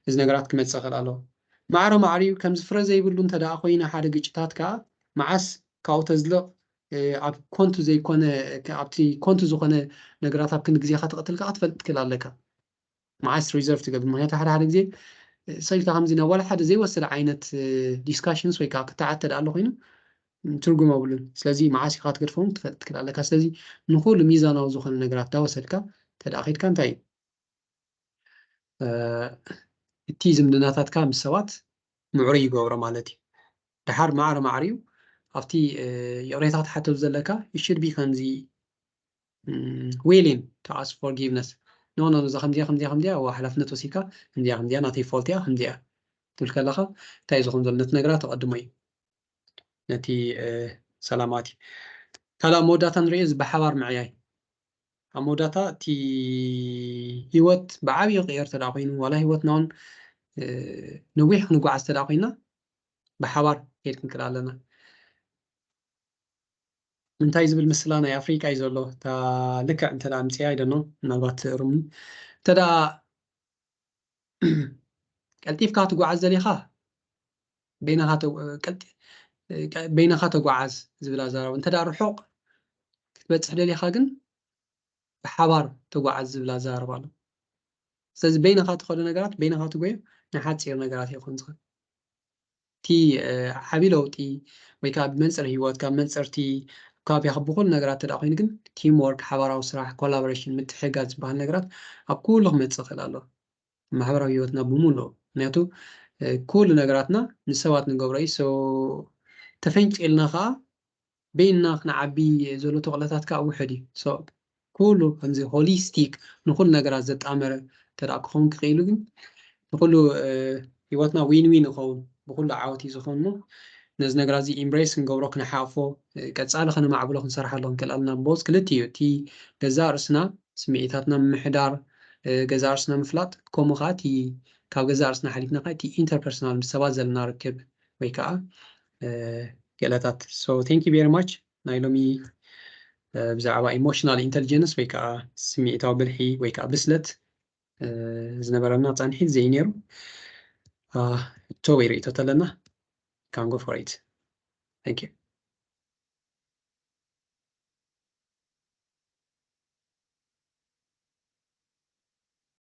إذ نجارات كمت سخل معرو معريو كم زفرة زي بلون تدا خوينا حدا جيتات كا معس كاو تزلق ኣብ ኮንቱ ዘይኮነ ኣብቲ ኮንቱ ዝኾነ ነገራት ኣብ ክንዲ ግዜ ከተቀትልካ ክትፈልጥ ትክእል ኣለካ ማዓስ ሪዘርቭ ትገብር ምክንያቱ ሓደ ሓደ ግዜ ሰይልካ ከምዚ ናብ ዋላ ሓደ ዘይወሰደ ዓይነት ዲስካሽንስ ወይ ከዓ ክትዓተድ ኣሎ ኮይኑ ትርጉም ኣብሉን ስለዚ ማዓስ ኢካ ትገድፎም ትፈልጥ ትክእል ኣለካ ስለዚ ንኩሉ ሚዛናዊ ዝኾነ ነገራት ዳወሰድካ ተዳኺድካ እንታይ እቲ ዝምድናታትካ ምስ ሰባት ምዕሩይ ይገብሮ ማለት እዩ ድሓር ማዕረ ማዕርዩ ኣብቲ የቕሬታ ክትሓተት ዘለካ it should be ከምዚ willing to ask forgiveness ኖ እዛ ከምዚያ ሓላፍነት ወሲድካ ከምዚያ ናተይ ፎልት እያ ከምዚያ ትብል ከለካ እንታይ ዝኹን ዘሎ ነቲ ነገራት ተቐድሞ እዩ ነቲ ሰላማት እዩ ካልእ መወዳእታ ንሪኦ ብሓባር ምዕያይ ኣብ መወዳእታ እቲ ሂወት ብዓብዪ ቅየር ተዳ ኮይኑ ዋላ ሂወትና እውን ነዊሕ ክንጓዓዝ ተዳ ኮይና ብሓባር ከይድ ክንክእል ኣለና እንታይ ዝብል ምስላ ናይ ኣፍሪካ እዩ ዘሎ እታ ልክዕ እንተዳ ምፅያ ኣይደኖ ምናልባት ርሙ እንተዳ ቀልጢፍካ ትጓዓዝ ዘሊኻ በይናኻ ተጓዓዝ ዝብል ኣዛረባ እንተዳ ርሑቕ ክትበፅሕ ደሊኻ ግን ብሓባር ተጓዓዝ ዝብል ኣዛረባ ኣሎ ስለዚ በይናኻ ትኸዱ ነገራት በይናኻ ትጎዩ ናይ ሓፂር ነገራት ይኹን ዝኽእል እቲ ዓብዪ ለውጢ ወይ ከዓ ብመንፅር ሂወት ካብ መንፅርቲ ከባቢኻ ብኩሉ ነገራት ተዳ ኮይኑ ግን ቲም ወርክ ሓባራዊ ስራሕ ኮላቦሬሽን ምትሕግጋዝ ዝበሃል ነገራት ኣብ ኩሉ ክመፅእ ይኽእል ኣሎ ማሕበራዊ ሂወትና ብምሉእ ምክንያቱ ኩሉ ነገራትና ንሰባት ንገብሮ እዩ ተፈንቂልና ከዓ በይንና ክንዓቢ ዘሎ ተኽእሎታት ከዓ ውሕድ እዩ ኩሉ ከምዚ ሆሊስቲክ ንኩሉ ነገራት ዘጣመረ ተዳ ክኸውን ክኽእሉ ግን ንኩሉ ሂወትና ዊን ዊን ይኸውን ብኩሉ ዓወት እዩ ዝኸውን ሞ ነዚ ነገራት እዚ ኢምብሬስ ክንገብሮ ክነሓቆፎ ቀፃሊ ከነማዕብሎ ክንሰርሓሎ ክንክእል ኣለና ቦዝ ክልቲኡ እቲ ገዛ ርእስና ስምዒታትና ምምሕዳር ገዛ ርእስና ምፍላጥ ከምኡ ከዓ እቲ ካብ ገዛ ርእስና ሓሊፍና ከዓ እቲ ኢንተርፐርሰናል ምስ ሰባት ዘለና ርክብ ወይ ከዓ ገለታት ቴንክ ዩ ቬሪ ማች ናይ ሎሚ ብዛዕባ ኢሞሽናል ኢንተሊጀንስ ወይ ከዓ ስምዒታዊ ብልሒ ወይ ከዓ ብስለት ዝነበረና ፃንሒት ዘይነይሩ ቶበይ ርእቶ ተለና can go for it. Thank you.